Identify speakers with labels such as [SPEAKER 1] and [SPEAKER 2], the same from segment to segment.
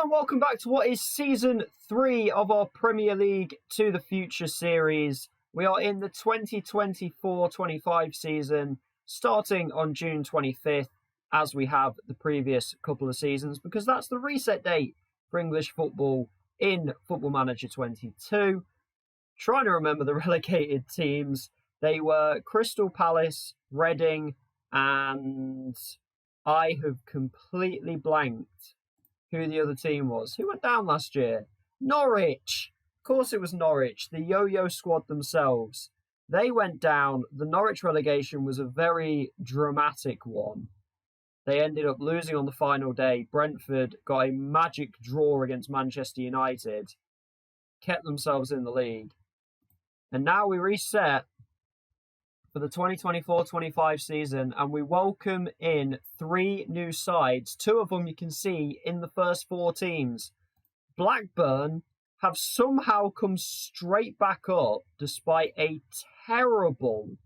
[SPEAKER 1] and welcome back to what is Season 3 of our Premier League to the Future series. We are in the 2024-25 season, starting on June 25th, as we have the previous couple of seasons, because that's the reset date for English football in Football Manager 22. Trying to remember the relegated teams. They were Crystal Palace, Reading, and I have completely blanked who the other team was. Who went down last year? Norwich. Of course it was Norwich, the yo-yo squad themselves. They went down. The Norwich relegation was a very dramatic one. They ended up losing on the final day. Brentford got a magic draw against Manchester United, kept themselves in the league. And now we reset for the 2024-25 season, and we welcome in 3 new sides. 2 of them you can see in the first 4 teams. Blackburn have somehow come straight back up despite a terrible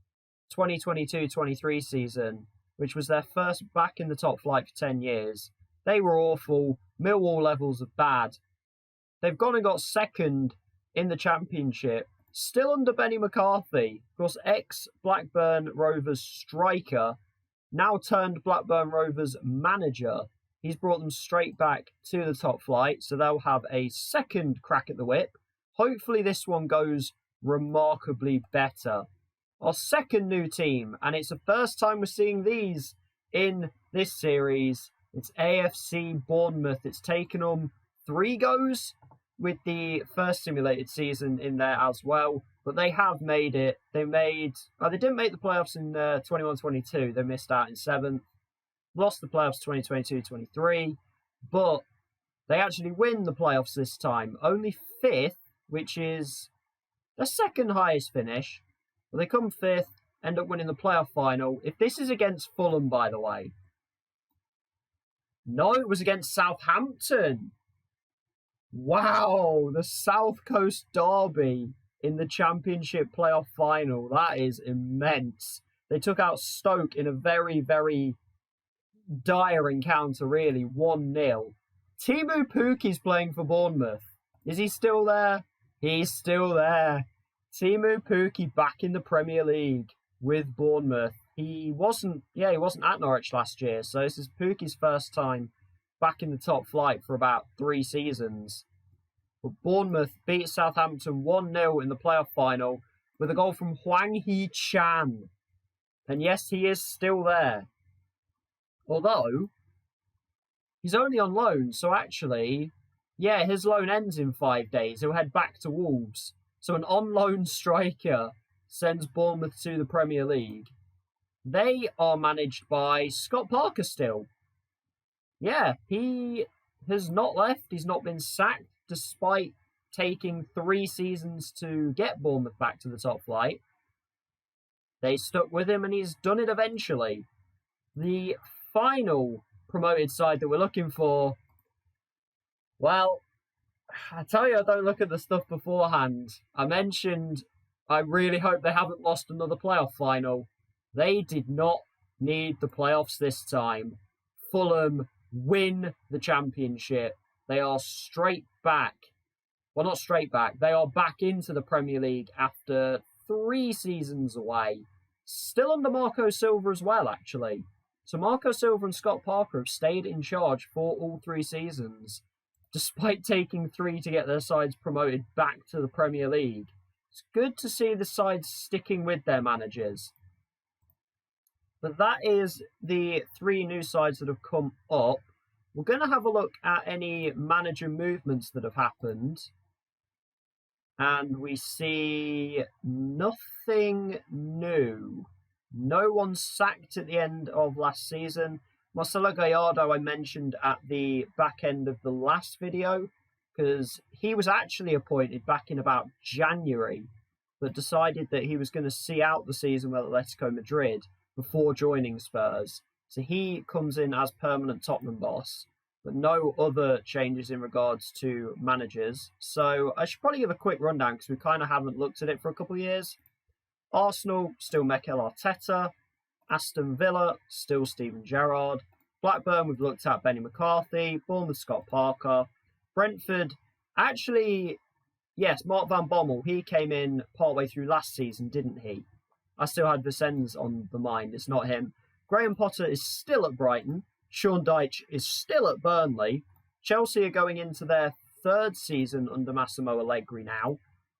[SPEAKER 1] 2022-23 season, which was their first back in the top flight for 10 years. They were awful. Millwall levels of bad. They've gone and got second in the Championship, still under Benny McCarthy, of course, ex-Blackburn Rovers striker, now turned Blackburn Rovers manager. He's brought them straight back to the top flight, so they'll have a second crack at the whip. Hopefully this one goes remarkably better. Our second new team, and it's the first time we're seeing these in this series. It's AFC Bournemouth. It's taken them 3 goes with the first simulated season in there as well, but they have made it. They didn't make the playoffs in 21-22. They missed out in 7th, lost the playoffs 2022-23, but they actually win the playoffs this time. Only 5th, which is the second highest finish. But they come 5th, end up winning the playoff final. If this is against Fulham, by the way. No, it was against Southampton. Wow, the South Coast Derby in the Championship playoff final. That is immense. They took out Stoke in a very, very dire encounter, really. 1-0. Teemu Pukki's playing for Bournemouth. Is he still there? He's still there. Teemu Pukki back in the Premier League with Bournemouth. He wasn't at Norwich last year, so this is Pukki's first time back in the top flight for about 3 seasons. But Bournemouth beat Southampton 1-0 in the playoff final with a goal from Hwang Hee-chan. And yes, he is still there. Although, he's only on loan, so actually, yeah, his loan ends in 5 days. He'll head back to Wolves. So an on-loan striker sends Bournemouth to the Premier League. They are managed by Scott Parker still. Yeah, he has not left. He's not been sacked, despite taking 3 seasons to get Bournemouth back to the top flight. They stuck with him, and he's done it eventually. The final promoted side that we're looking for, well, I tell you, I don't look at the stuff beforehand. I mentioned I really hope they haven't lost another playoff final. They did not need the playoffs this time. Fulham win the Championship. They are straight back. Well, not straight back. They are back into the Premier League after 3 seasons away. Still under Marco Silva as well, actually. So Marco Silva and Scott Parker have stayed in charge for all 3 seasons, despite taking 3 to get their sides promoted back to the Premier League. It's good to see the sides sticking with their managers. But that is the 3 new sides that have come up. We're going to have a look at any manager movements that have happened. And we see nothing new. No one sacked at the end of last season. Marcelo Gallardo I mentioned at the back end of the last video, because he was actually appointed back in about January, but decided that he was going to see out the season with Atletico Madrid before joining Spurs. So he comes in as permanent Tottenham boss, but no other changes in regards to managers. So I should probably give a quick rundown because we kind of haven't looked at it for a couple of years. Arsenal, still Mikel Arteta. Aston Villa, still Steven Gerrard. Blackburn, we've looked at Benny McCarthy. Bournemouth, Scott Parker. Brentford, actually, yes, Mark Van Bommel, he came in partway through last season, didn't he? I still had Vincennes on the mind, it's not him. Graham Potter is still at Brighton. Sean Dyche is still at Burnley. Chelsea are going into their third season under Massimo Allegri now.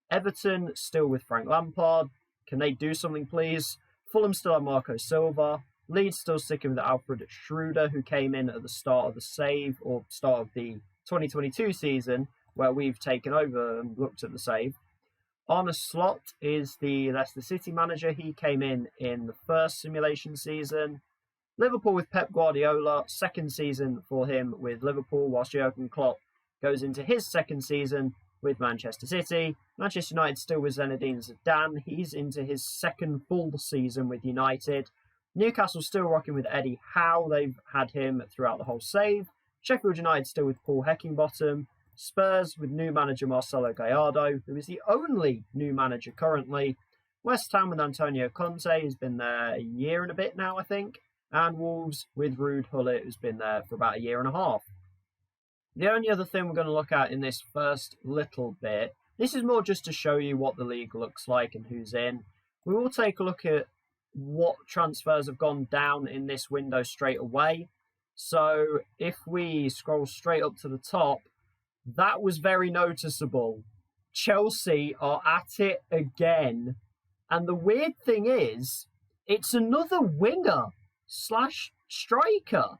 [SPEAKER 1] Everton still with Frank Lampard. Can they do something, please? Fulham still have Marco Silva. Leeds still sticking with Alfred Schroeder, who came in at the start of the save, or start of the 2022 season, where we've taken over and looked at the save. Arne Slot is the Leicester City manager. He came in the first simulation season. Liverpool with Pep Guardiola, second season for him with Liverpool, whilst Jurgen Klopp goes into his second season with Manchester City. Manchester United still with Zinedine Zidane. He's into his second full season with United. Newcastle still rocking with Eddie Howe. They've had him throughout the whole save. Sheffield United still with Paul Heckingbottom. Spurs with new manager Marcelo Gallardo, who is the only new manager currently. West Ham with Antonio Conte, who's been there a year and a bit now, I think. And Wolves with Ruud Gullit, who's been there for about a year and a half. The only other thing we're going to look at in this first little bit, this is more just to show you what the league looks like and who's in. We will take a look at what transfers have gone down in this window straight away. So if we scroll straight up to the top, that was very noticeable. Chelsea are at it again. And the weird thing is, it's another winger / striker.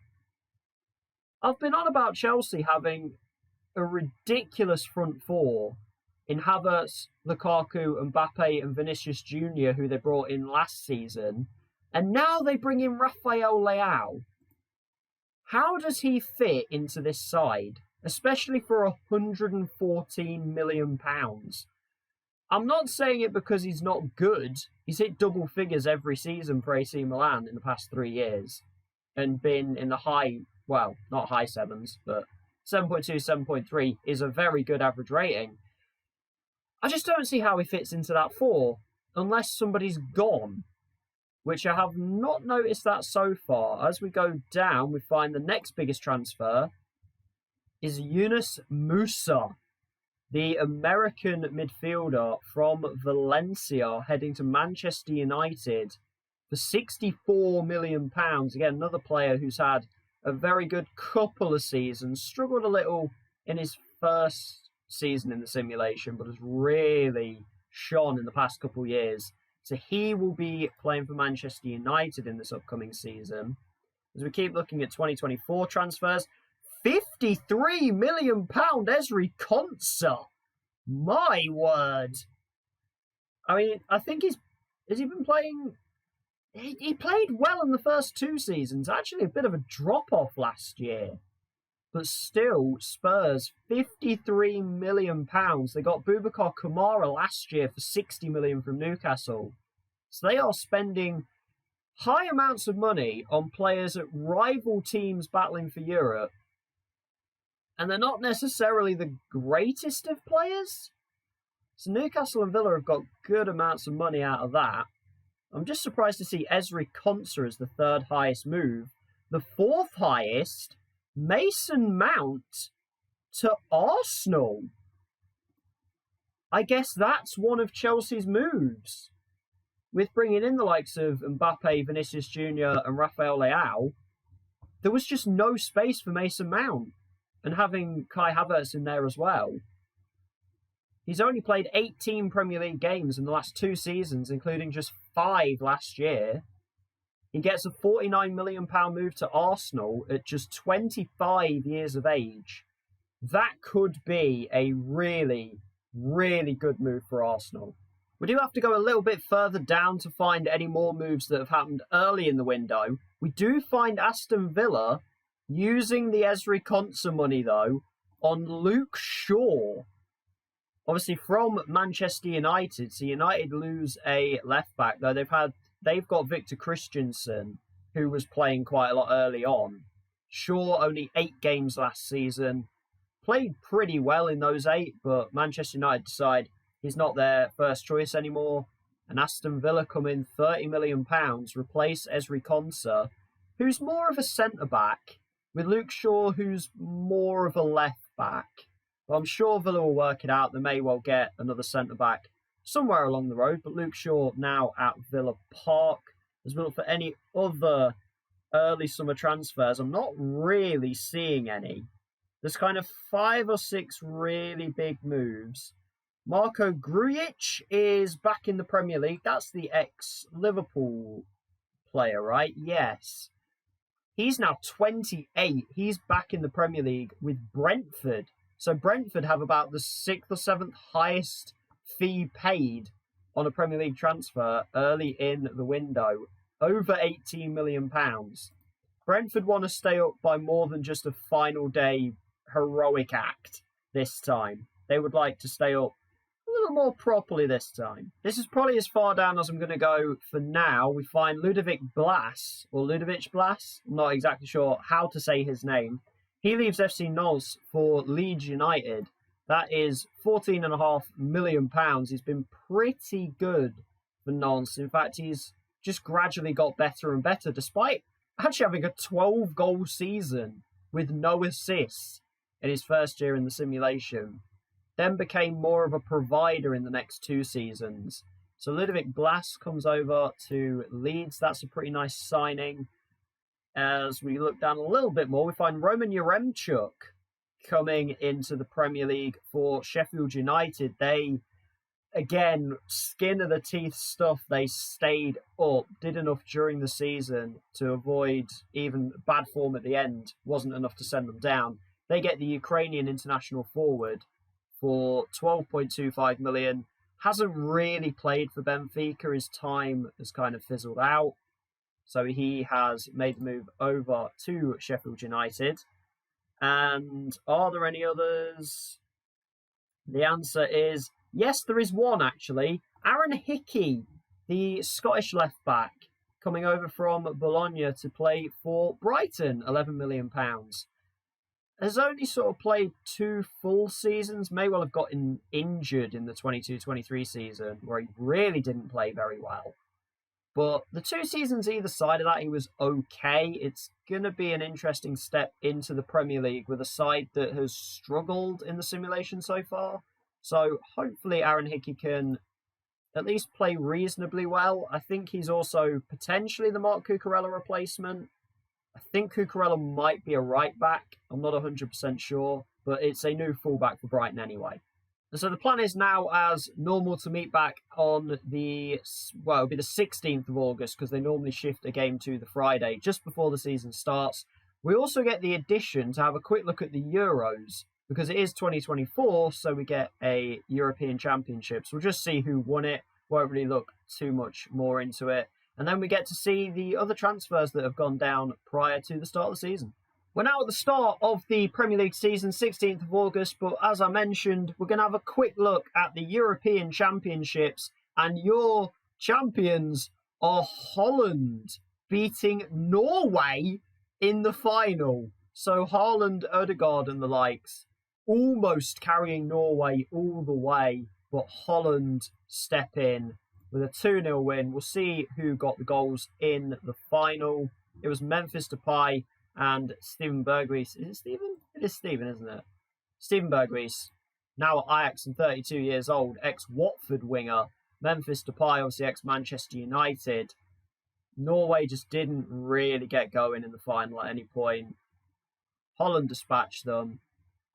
[SPEAKER 1] I've been on about Chelsea having a ridiculous front four in Havertz, Lukaku, Mbappe and Vinicius Jr., who they brought in last season. And now they bring in Rafael Leao. How does he fit into this side, especially for £114 million? I'm not saying it because he's not good. He's hit double figures every season for AC Milan in the past 3 years and been in the high, well, not high sevens, but 7.2, 7.3 is a very good average rating. I just don't see how he fits into that four unless somebody's gone, which I have not noticed that so far. As we go down, we find the next biggest transfer is Yunus Musa, the American midfielder from Valencia, heading to Manchester United for £64 million. Again, another player who's had a very good couple of seasons, struggled a little in his first season in the simulation, but has really shone in the past couple of years. So he will be playing for Manchester United in this upcoming season. As we keep looking at 2024 transfers, £53 million Ezri Konsa. My word. I mean, I think has he been playing? He played well in the first 2 seasons. Actually, a bit of a drop-off last year. But still, Spurs, £53 million. They got Boubacar Kamara last year for £60 million from Newcastle. So they are spending high amounts of money on players at rival teams battling for Europe. And they're not necessarily the greatest of players. So Newcastle and Villa have got good amounts of money out of that. I'm just surprised to see Ezri Konsa as the 3rd highest move. The 4th highest, Mason Mount to Arsenal. I guess that's one of Chelsea's moves. With bringing in the likes of Mbappe, Vinicius Jr. and Rafael Leao, there was just no space for Mason Mount. And having Kai Havertz in there as well. He's only played 18 Premier League games in the last 2 seasons, including just 5 last year. He gets a £49 million move to Arsenal at just 25 years of age. That could be a really, really good move for Arsenal. We do have to go a little bit further down to find any more moves that have happened early in the window. We do find Aston Villa using the Ezri Konsa money, though, on Luke Shaw. Obviously from Manchester United. So United lose a left-back, though they've got Victor Christensen, who was playing quite a lot early on. Shaw only 8 games last season. Played pretty well in those 8, but Manchester United decide he's not their first choice anymore. And Aston Villa come in £30 million, replace Ezri Konsa, who's more of a centre-back, with Luke Shaw, who's more of a left-back. But I'm sure Villa will work it out. They may well get another centre-back somewhere along the road. But Luke Shaw now at Villa Park. As well for any other early summer transfers, I'm not really seeing any. There's kind of 5 or 6 really big moves. Marko Grujic is back in the Premier League. That's the ex-Liverpool player, right? Yes. He's now 28. He's back in the Premier League with Brentford. So Brentford have about the 6th or 7th highest fee paid on a Premier League transfer early in the window. Over £18 million. Brentford want to stay up by more than just a final day heroic act this time. They would like to stay up a little more properly this time. This is probably as far down as I'm going to go for now. We find Ludovic Blas, or Ludovic Blas. I'm not exactly sure how to say his name. He leaves FC Nantes for Leeds United. That is £14.5 million. He's been pretty good for Nantes. In fact, he's just gradually got better and better, despite actually having a 12-goal season with no assists in his first year in the simulation. Then became more of a provider in the next 2 seasons. So Ludovic Blas comes over to Leeds. That's a pretty nice signing. As we look down a little bit more, we find Roman Yaremchuk coming into the Premier League for Sheffield United. They, again, skin of the teeth stuff. They stayed up, did enough during the season to avoid even bad form at the end. Wasn't enough to send them down. They get the Ukrainian international forward for 12.25 million. Hasn't really played for Benfica. His time has kind of fizzled out. So he has made the move over to Sheffield United. And are there any others? The answer is yes, there is one actually. Aaron Hickey, the Scottish left back, coming over from Bologna to play for Brighton, £11 million. Has only sort of played 2 full seasons, may well have gotten injured in the 22-23 season, where he really didn't play very well. But the 2 seasons either side of that, he was okay. It's going to be an interesting step into the Premier League with a side that has struggled in the simulation so far. So hopefully Aaron Hickey can at least play reasonably well. I think he's also potentially the Mark Cucurella replacement. I think Cucurella might be a right back. I'm not 100% sure, but it's a new fullback for Brighton anyway. And so the plan is now, as normal, to meet back on the, well, it'll be the 16th of August, because they normally shift a game to the Friday, just before the season starts. We also get the addition to have a quick look at the Euros, because it is 2024, so we get a European Championships. We'll just see who won it. Won't really look too much more into it. And then we get to see the other transfers that have gone down prior to the start of the season. We're now at the start of the Premier League season, 16th of August, but as I mentioned, we're going to have a quick look at the European Championships, and your champions are Holland, beating Norway in the final. So Haaland, Ødegaard and the likes almost carrying Norway all the way, but Holland step in with a 2-0 win. We'll see who got the goals in the final. It was Memphis Depay and Steven Berghuis. Is it Steven? It is Steven, isn't it? Steven Berghuis, now at Ajax and 32 years old, ex-Watford winger. Memphis Depay, obviously ex-Manchester United. Norway just didn't really get going in the final at any point. Holland dispatched them.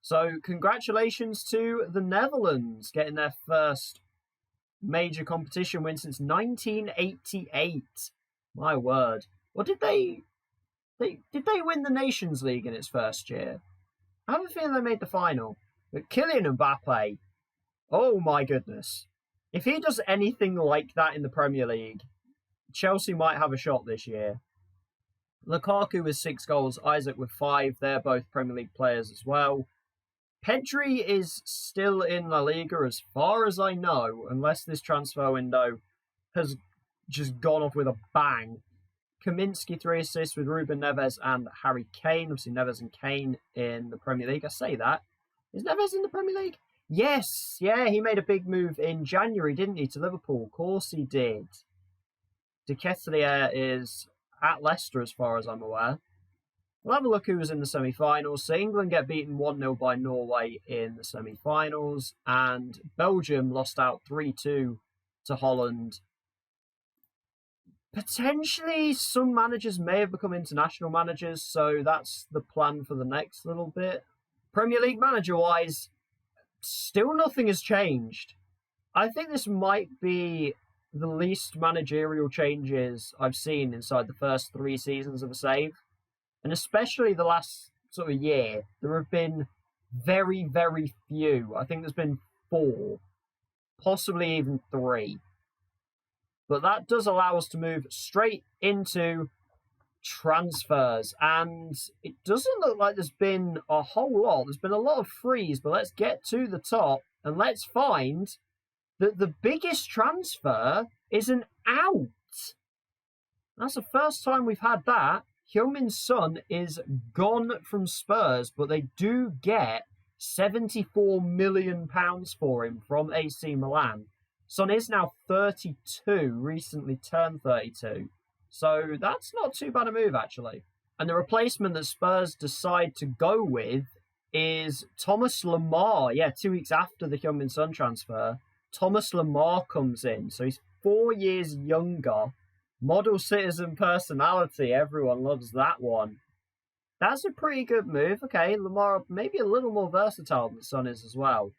[SPEAKER 1] So congratulations to the Netherlands, getting their first major competition win since 1988. My word. Or did they win the Nations League in its first year? I have a feeling they made the final. But Kylian Mbappe, oh my goodness. If he does anything like that in the Premier League, Chelsea might have a shot this year. Lukaku with 6 goals, Isaac with 5. They're both Premier League players as well. Pedri is still in La Liga as far as I know, unless this transfer window has just gone off with a bang. Kaminsky 3 assists with Ruben Neves and Harry Kane. Obviously Neves and Kane in the Premier League. I say that. Is Neves in the Premier League? Yes. Yeah, he made a big move in January, didn't he, to Liverpool? Of course he did. De Ketelaere is at Leicester as far as I'm aware. We'll have a look who was in the semi-finals. So England get beaten 1-0 by Norway in the semi-finals, and Belgium lost out 3-2 to Holland. Potentially, some managers may have become international managers, so that's the plan for the next little bit. Premier League manager-wise, still nothing has changed. I think this might be the least managerial changes I've seen inside the first 3 seasons of a save. And especially the last sort of year, there have been very, very few. I think there's been 4, possibly even 3. But that does allow us to move straight into transfers. And it doesn't look like there's been a whole lot. There's been a lot of frees, but let's get to the top and let's find that the biggest transfer is an out. That's the first time we've had that. Heung-min Son is gone from Spurs, but they do get £74 million for him from AC Milan. Son is now 32, recently turned 32. So that's not too bad a move, actually. And the replacement that Spurs decide to go with is Thomas Lemar. Yeah, 2 weeks after the Heung-min Son transfer, Thomas Lemar comes in. So he's 4 years younger. Model citizen personality, everyone loves that one. That's a pretty good move. Okay, Lemar maybe a little more versatile than Son is as well.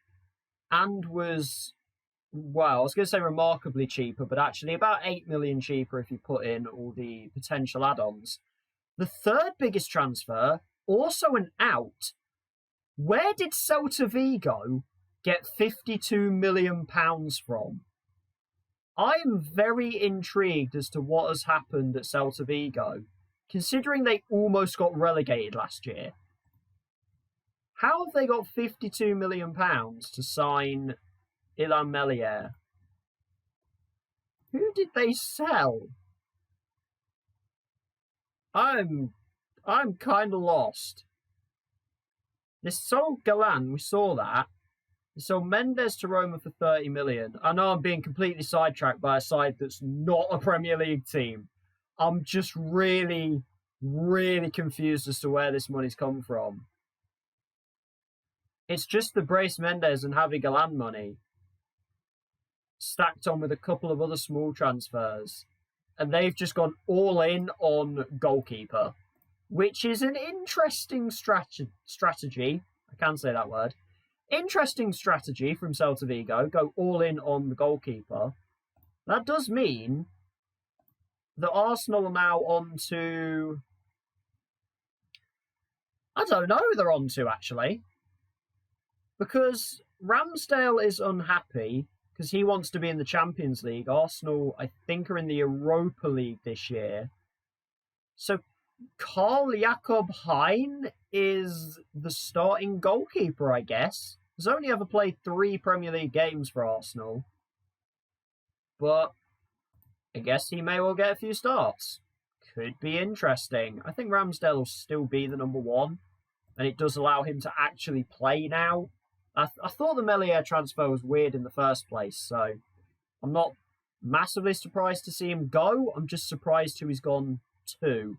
[SPEAKER 1] And was, well, I was going to say remarkably cheaper, but actually about 8 million cheaper if you put in all the potential add-ons. The third biggest transfer, also an out. Where did Celta Vigo get £52 million from? I am very intrigued as to what has happened at Celta Vigo, considering they almost got relegated last year. How have they got £52 million to sign Illan Meslier? Who did they sell? I'm kind of lost. They sold Galan, we saw that. So Mendes to Roma for 30 million. I know I'm being completely sidetracked by a side that's not a Premier League team. I'm just really, really confused as to where this money's come from. It's just the Brace Mendes and Javi Galan money stacked on with a couple of other small transfers. And they've just gone all in on goalkeeper, which is an interesting strategy. I can say that word. Interesting strategy from Celta Vigo, go all in on the goalkeeper. That does mean that Arsenal are now on to... I don't know who they're on to, actually. Because Ramsdale is unhappy because he wants to be in the Champions League. Arsenal, I think, are in the Europa League this year. So Carl Jakob Hein is the starting goalkeeper, I guess. He's only ever played 3 Premier League games for Arsenal. But I guess he may well get a few starts. Could be interesting. I think Ramsdale will still be the number 1. And it does allow him to actually play now. I thought the Meslier transfer was weird in the first place. So I'm not massively surprised to see him go. I'm just surprised who he's gone to.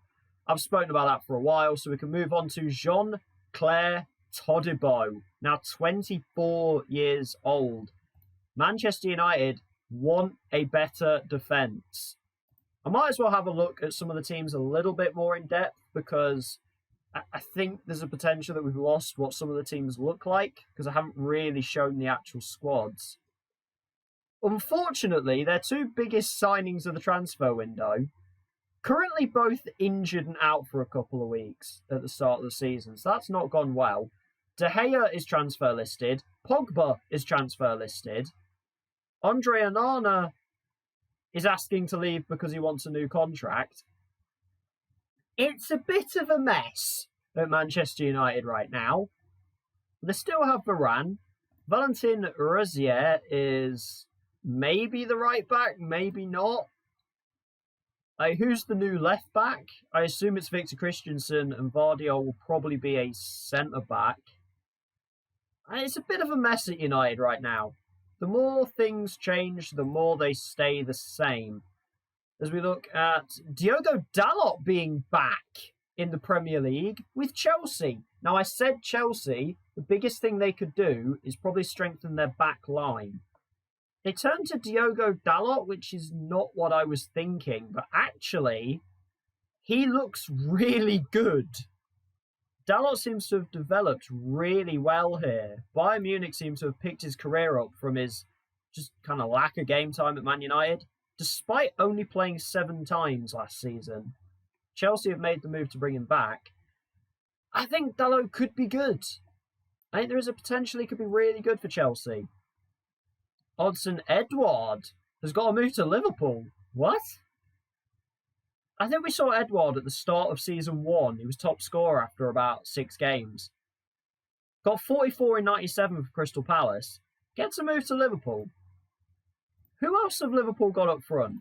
[SPEAKER 1] I've spoken about that for a while, so we can move on to Jean-Claire Todibo, now 24 years old. Manchester United want a better defence. I might as well have a look at some of the teams a little bit more in depth because I think there's a potential that we've lost what some of the teams look like because I haven't really shown the actual squads. Unfortunately, their 2 biggest signings of the transfer window currently both injured and out for a couple of weeks at the start of the season, so that's not gone well. De Gea is transfer listed. Pogba is transfer listed. Andre Onana is asking to leave because he wants a new contract. It's a bit of a mess at Manchester United right now. They still have Varane. Valentin Rosier is maybe the right back, maybe not. Who's the new left back? I assume it's Victor Christensen, and Vardiol will probably be a centre back. It's a bit of a mess at United right now. The more things change, the more they stay the same. As we look at Diogo Dalot being back in the Premier League with Chelsea. Now, I said Chelsea, the biggest thing they could do is probably strengthen their back line. They turned to Diogo Dalot, which is not what I was thinking, but actually, he looks really good. Dalot seems to have developed really well here. Bayern Munich seems to have picked his career up from his just kind of lack of game time at Man United, despite only playing 7 times last season. Chelsea have made the move to bring him back. I think Dalot could be good. I think there is a potential he could be really good for Chelsea. Odsonne Edouard has got a move to Liverpool. What? I think we saw Edouard at the start of season 1. He was top scorer after about 6 games. Got 44 in 97 for Crystal Palace. Gets a move to Liverpool. Who else have Liverpool got up front?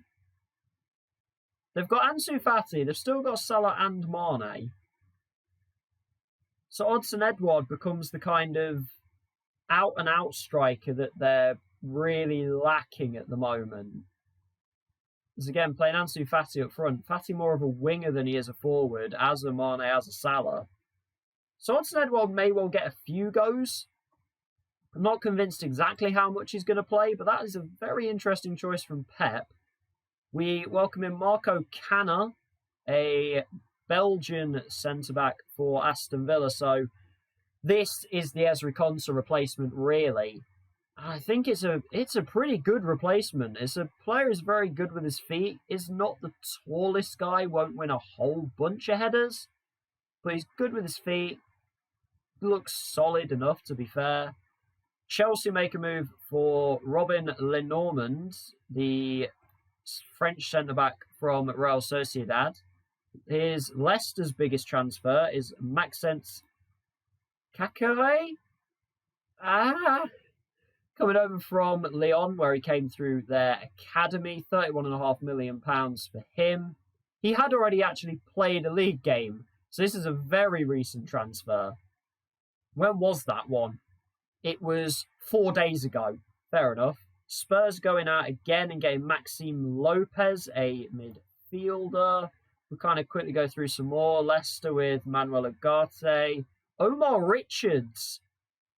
[SPEAKER 1] They've got Ansu Fati. They've still got Salah and Mane. So Odsonne Edouard becomes the kind of out-and-out striker that they're really lacking at the moment. As again, playing Ansu Fati up front. Fati more of a winger than he is a forward, as a Mane, as a Salah. So Odsonne Edouard may well get a few goes. I'm not convinced exactly how much he's going to play, but that is a very interesting choice from Pep. We welcome in Marco Canna, a Belgian centre-back for Aston Villa. So this is the Ezri Konsa replacement, really. I think it's a pretty good replacement. It's a player who's very good with his feet. Is not the tallest guy, won't win a whole bunch of headers, but he's good with his feet. Looks solid enough, to be fair. Chelsea make a move for Robin Lenormand, the French centre-back from Real Sociedad. His Leicester's biggest transfer is Maxence Caqueret. Coming over from Lyon, where he came through their academy. £31.5 million for him. He had already actually played a league game, so this is a very recent transfer. When was that one? It was 4 days ago. Fair enough. Spurs going out again and getting Maxime Lopez, a midfielder. We'll kind of quickly go through some more. Leicester with Manuel Ugarte. Omar Richards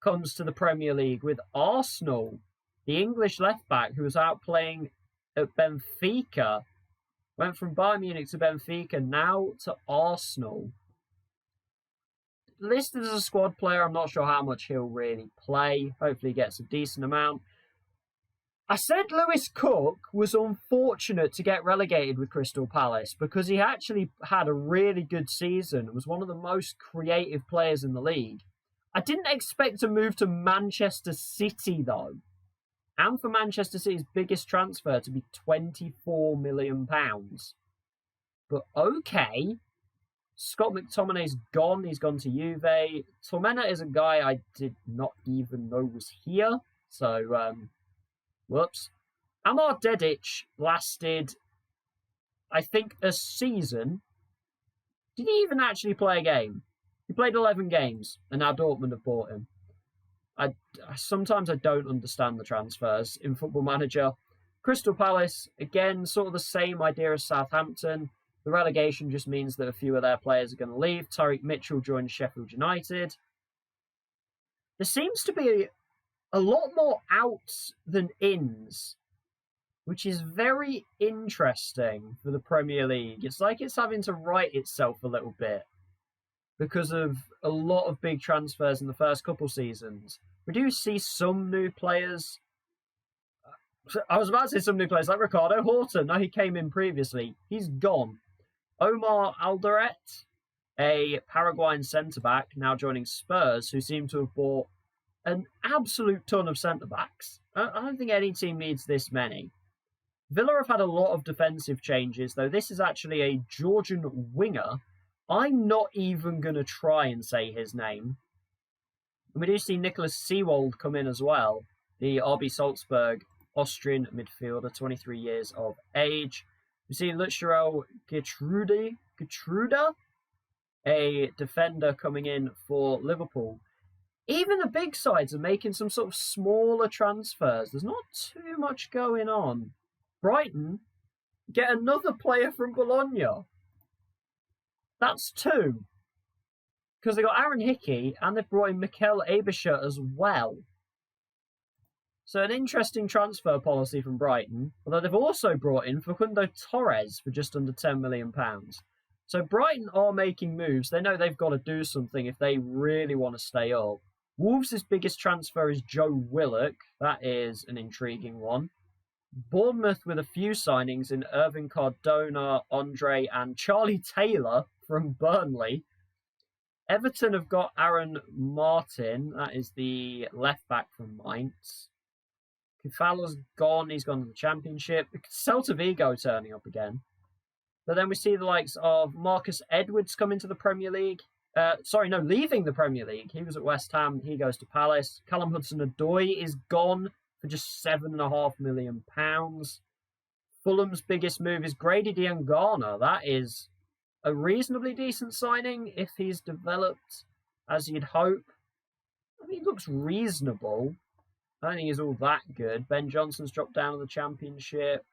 [SPEAKER 1] comes to the Premier League with Arsenal. The English left-back who was out playing at Benfica. Went from Bayern Munich to Benfica, now to Arsenal. Listed as a squad player, I'm not sure how much he'll really play. Hopefully he gets a decent amount. I said Lewis Cook was unfortunate to get relegated with Crystal Palace because he actually had a really good season and was one of the most creative players in the league. I didn't expect to move to Manchester City, though. And for Manchester City's biggest transfer to be £24 million. But okay. Scott McTominay's gone. He's gone to Juve. Tormenta is a guy I did not even know was here. So, whoops. Amar Dedic lasted, I think, a season. Did he even actually play a game? He played 11 games, and now Dortmund have bought him. Sometimes I don't understand the transfers in Football Manager. Crystal Palace, again, sort of the same idea as Southampton. The relegation just means that a few of their players are going to leave. Tyreek Mitchell joins Sheffield United. There seems to be a lot more outs than ins, which is very interesting for the Premier League. It's like it's having to right itself a little bit because of a lot of big transfers in the first couple seasons. We do see some new players. I was about to say some new players like Ricardo Horton. No, he came in previously. He's gone. Omar Alderete, a Paraguayan centre-back, now joining Spurs, who seem to have bought an absolute ton of centre-backs. I don't think any team needs this many. Villa have had a lot of defensive changes, though this is actually a Georgian winger. I'm not even going to try and say his name. And we do see Nicholas Seewold come in as well, the RB Salzburg Austrian midfielder, 23 years of age. We see Lucharel Getruda, a defender coming in for Liverpool. Even the big sides are making some sort of smaller transfers. There's not too much going on. Brighton get another player from Bologna. That's two. Because they got Aaron Hickey and they've brought in Mikel Aebischer as well. So an interesting transfer policy from Brighton, although they've also brought in Facundo Torres for just under £10 million. So Brighton are making moves. They know they've got to do something if they really want to stay up. Wolves' biggest transfer is Joe Willock. That is an intriguing one. Bournemouth with a few signings in Irving Cardona, Andre and Charlie Taylor from Burnley. Everton have got Aaron Martin. That is the left back from Mainz. Kufala's gone. He's gone to the Championship. Celta Vigo turning up again. But then we see the likes of Marcus Edwards coming to the Premier League. Leaving the Premier League. He was at West Ham. He goes to Palace. Callum Hudson-Odoi is gone for just £7.5 million. Fulham's biggest move is Grady Diangana. That is a reasonably decent signing if he's developed as you'd hope. I mean, he looks reasonable. I don't think he's all that good. Ben Johnson's dropped down to the Championship.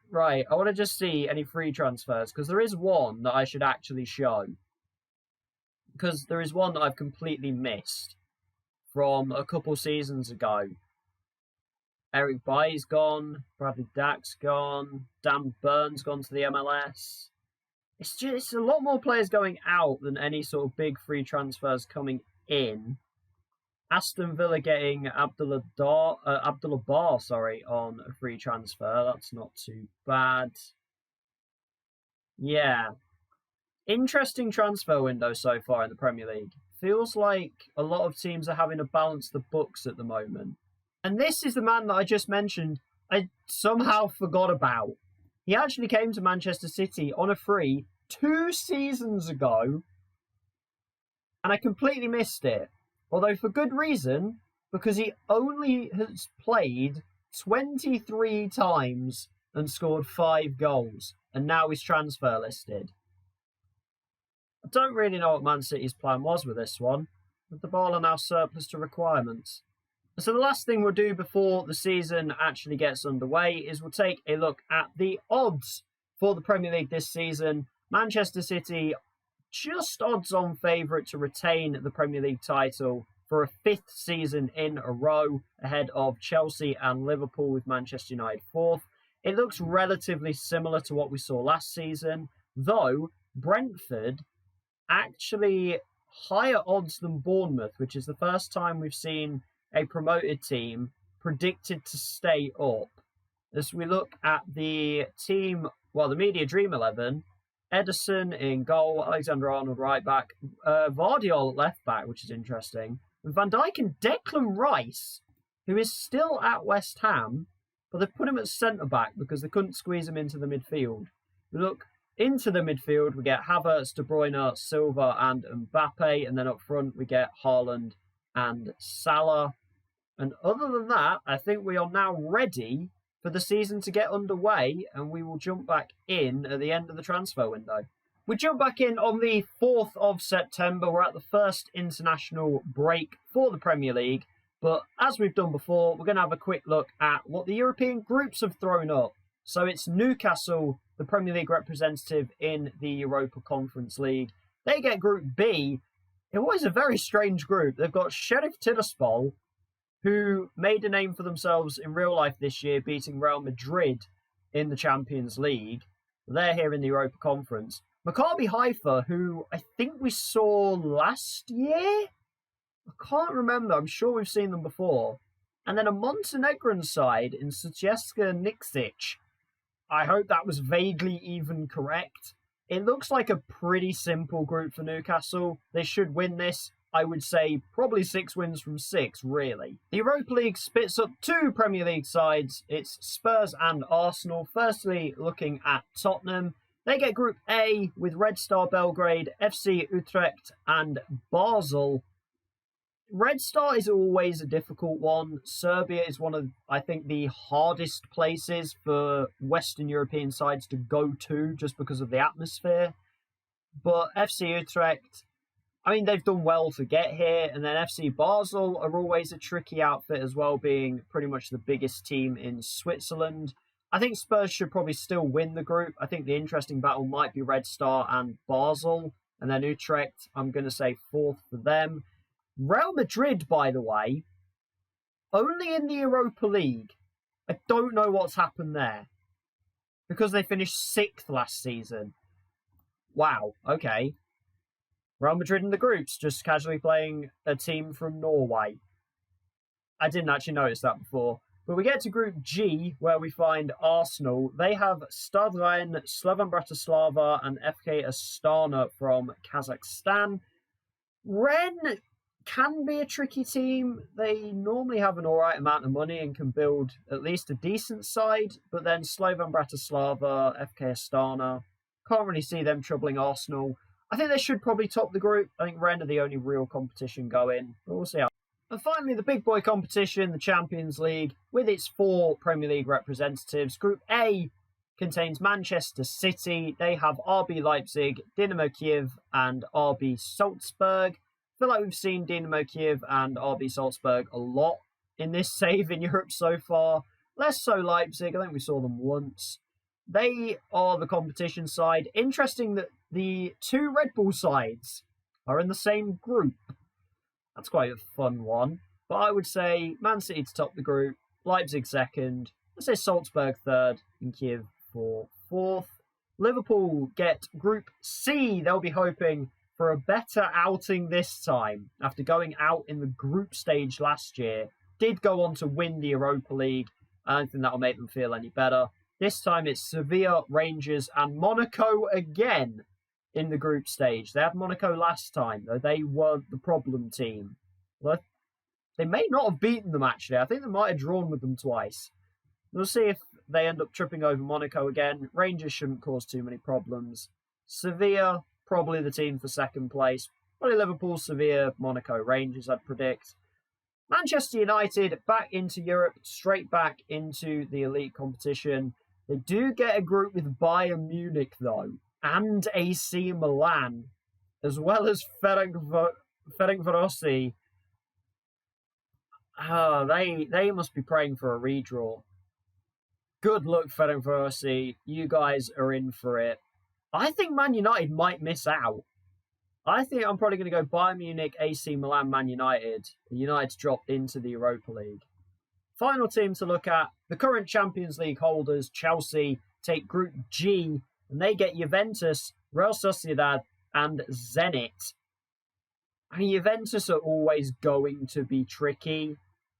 [SPEAKER 1] Right, I want to just see any free transfers, because there is one that I should actually show. Because there is one that I've completely missed from a couple seasons ago. Eric Bailly's gone, Bradley Dack's gone, Dan Burns gone to the MLS. It's a lot more players going out than any sort of big free transfers coming in. Aston Villa getting Abdullah Bar, on a free transfer. That's not too bad. Yeah. Interesting transfer window so far in the Premier League. Feels like a lot of teams are having to balance the books at the moment. And this is the man that I just mentioned I somehow forgot about. He actually came to Manchester City on a free 2 seasons ago, and I completely missed it. Although for good reason, because he only has played 23 times and scored 5 goals, and now he's transfer listed. I don't really know what Man City's plan was with this one, but the ball are now surplus to requirements. So the last thing we'll do before the season actually gets underway is we'll take a look at the odds for the Premier League this season. Manchester City just odds-on favourite to retain the Premier League title for a 5th season in a row, ahead of Chelsea and Liverpool, with Manchester United 4th. It looks relatively similar to what we saw last season, though Brentford actually higher odds than Bournemouth, which is the first time we've seen a promoted team predicted to stay up. As we look at the team, the Media Dream 11, Ederson in goal, Alexander-Arnold right back, Vardiol at left back, which is interesting, and Van Dijk and Declan Rice, who is still at West Ham, but they've put him at centre back because they couldn't squeeze him into the midfield. We look into the midfield, we get Havertz, De Bruyne, Silva and Mbappe, and then up front we get Haaland and Salah. And other than that, I think we are now ready for the season to get underway, and we will jump back in at the end of the transfer window. We jump back in on the 4th of September. We're at the first international break for the Premier League, but as we've done before, we're going to have a quick look at what the European groups have thrown up. So it's Newcastle, the Premier League representative in the Europa Conference League. They get Group B. It was a very strange group. They've got Sheriff Tiraspol, who made a name for themselves in real life this year, beating Real Madrid in the Champions League. They're here in the Europa Conference. Maccabi Haifa, who I think we saw last year? I can't remember. I'm sure we've seen them before. And then a Montenegrin side in Sutjeska Nikšić. I hope that was vaguely even correct. It looks like a pretty simple group for Newcastle. They should win this. I would say probably 6 wins from 6, really. The Europa League spits up 2 Premier League sides. It's Spurs and Arsenal. Firstly, looking at Tottenham. They get Group A with Red Star Belgrade, FC Utrecht and Basel. Red Star is always a difficult one. Serbia is one of, I think, the hardest places for Western European sides to go to just because of the atmosphere. But FC Utrecht, I mean, they've done well to get here. And then FC Basel are always a tricky outfit as well, being pretty much the biggest team in Switzerland. I think Spurs should probably still win the group. I think the interesting battle might be Red Star and Basel. And then Utrecht, I'm going to say fourth for them. Real Madrid, by the way, only in the Europa League. I don't know what's happened there. Because they finished 6th last season. Wow, okay. Real Madrid in the groups, just casually playing a team from Norway. I didn't actually notice that before. But we get to Group G, where we find Arsenal. They have Stade Rennes, Slovan Bratislava, and FK Astana from Kazakhstan. Rennes can be a tricky team. They normally have an alright amount of money and can build at least a decent side. But then Slovan Bratislava, FK Astana, can't really see them troubling Arsenal. I think they should probably top the group. I think Rennes are the only real competition going. But we'll see how. And finally, the big boy competition, the Champions League, with its 4 Premier League representatives. Group A contains Manchester City. They have RB Leipzig, Dynamo Kiev, and RB Salzburg. I feel like we've seen Dynamo Kiev and RB Salzburg a lot in this save in Europe so far. Less so Leipzig. I think we saw them once. They are the competition side. Interesting that the 2 Red Bull sides are in the same group. That's quite a fun one. But I would say Man City to top the group, Leipzig second, let's say Salzburg third, and Kiev for fourth. Liverpool get Group C. They'll be hoping for a better outing this time after going out in the group stage last year. Did go on to win the Europa League. I don't think that'll make them feel any better. This time it's Sevilla, Rangers, and Monaco again in the group stage. They had Monaco last time, though they weren't the problem team. Well, they may not have beaten them, actually. I think they might have drawn with them twice. We'll see if they end up tripping over Monaco again. Rangers shouldn't cause too many problems. Sevilla, probably the team for second place. Probably Liverpool, Sevilla, Monaco, Rangers, I'd predict. Manchester United back into Europe, straight back into the elite competition. They do get a group with Bayern Munich, though, and AC Milan, as well as Ferencvárosi. They must be praying for a redraw. Good luck, Ferencvárosi. You guys are in for it. I think Man United might miss out. I think I'm probably going to go Bayern Munich, AC Milan, Man United. United's dropped into the Europa League. Final team to look at, the current Champions League holders, Chelsea, take Group G, and they get Juventus, Real Sociedad, and Zenit. I mean, Juventus are always going to be tricky.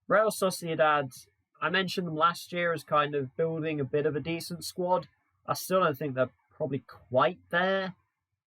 [SPEAKER 1] Real Sociedad, I mentioned them last year as kind of building a bit of a decent squad. I still don't think they're probably quite there.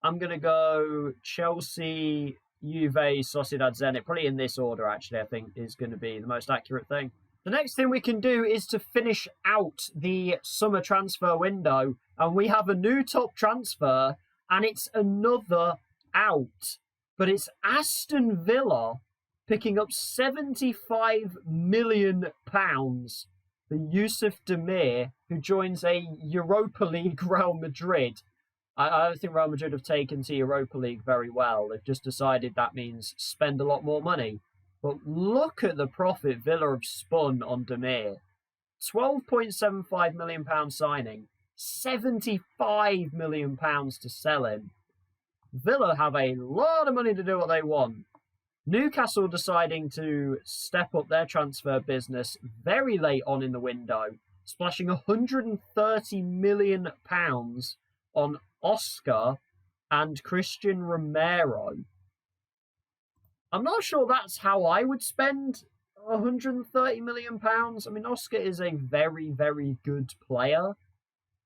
[SPEAKER 1] I'm going to go Chelsea, Juve, Sociedad, Zenit. Probably in this order, actually, I think is going to be the most accurate thing. The next thing we can do is to finish out the summer transfer window. And we have a new top transfer, and it's another out. But it's Aston Villa picking up £75 million for Yusuf Demir, who joins a Europa League Real Madrid. I don't think Real Madrid have taken to Europa League very well. They've just decided that means spend a lot more money. But look at the profit Villa have spun on Demir. £12.75 million signing, £75 million to sell him. Villa have a lot of money to do what they want. Newcastle deciding to step up their transfer business very late on in the window, splashing £130 million on Oscar and Christian Romero. I'm not sure that's how I would spend £130 million. I mean, Oscar is a very, very good player.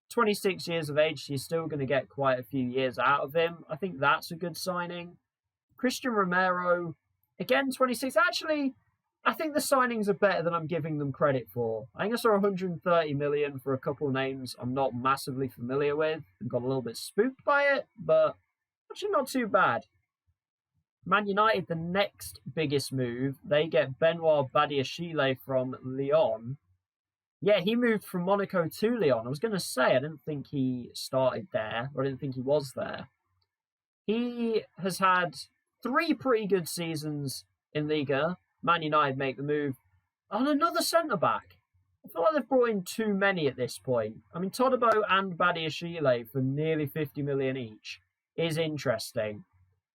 [SPEAKER 1] 26 years of age, you're still going to get quite a few years out of him. I think that's a good signing. Christian Romero, again, 26. Actually, I think the signings are better than I'm giving them credit for. I think I saw 130 million for a couple of names I'm not massively familiar with and got a little bit spooked by it, but actually not too bad. Man United, the next biggest move, they get Benoit Badiashile from Lyon. Yeah, he moved from Monaco to Lyon. I was going to say, I didn't think he started there, or I didn't think he was there. He has had 3 pretty good seasons in Liga. Man United make the move on another centre-back. I feel like they've brought in too many at this point. I mean, Todibo and Badiashile for nearly 50 million each is interesting.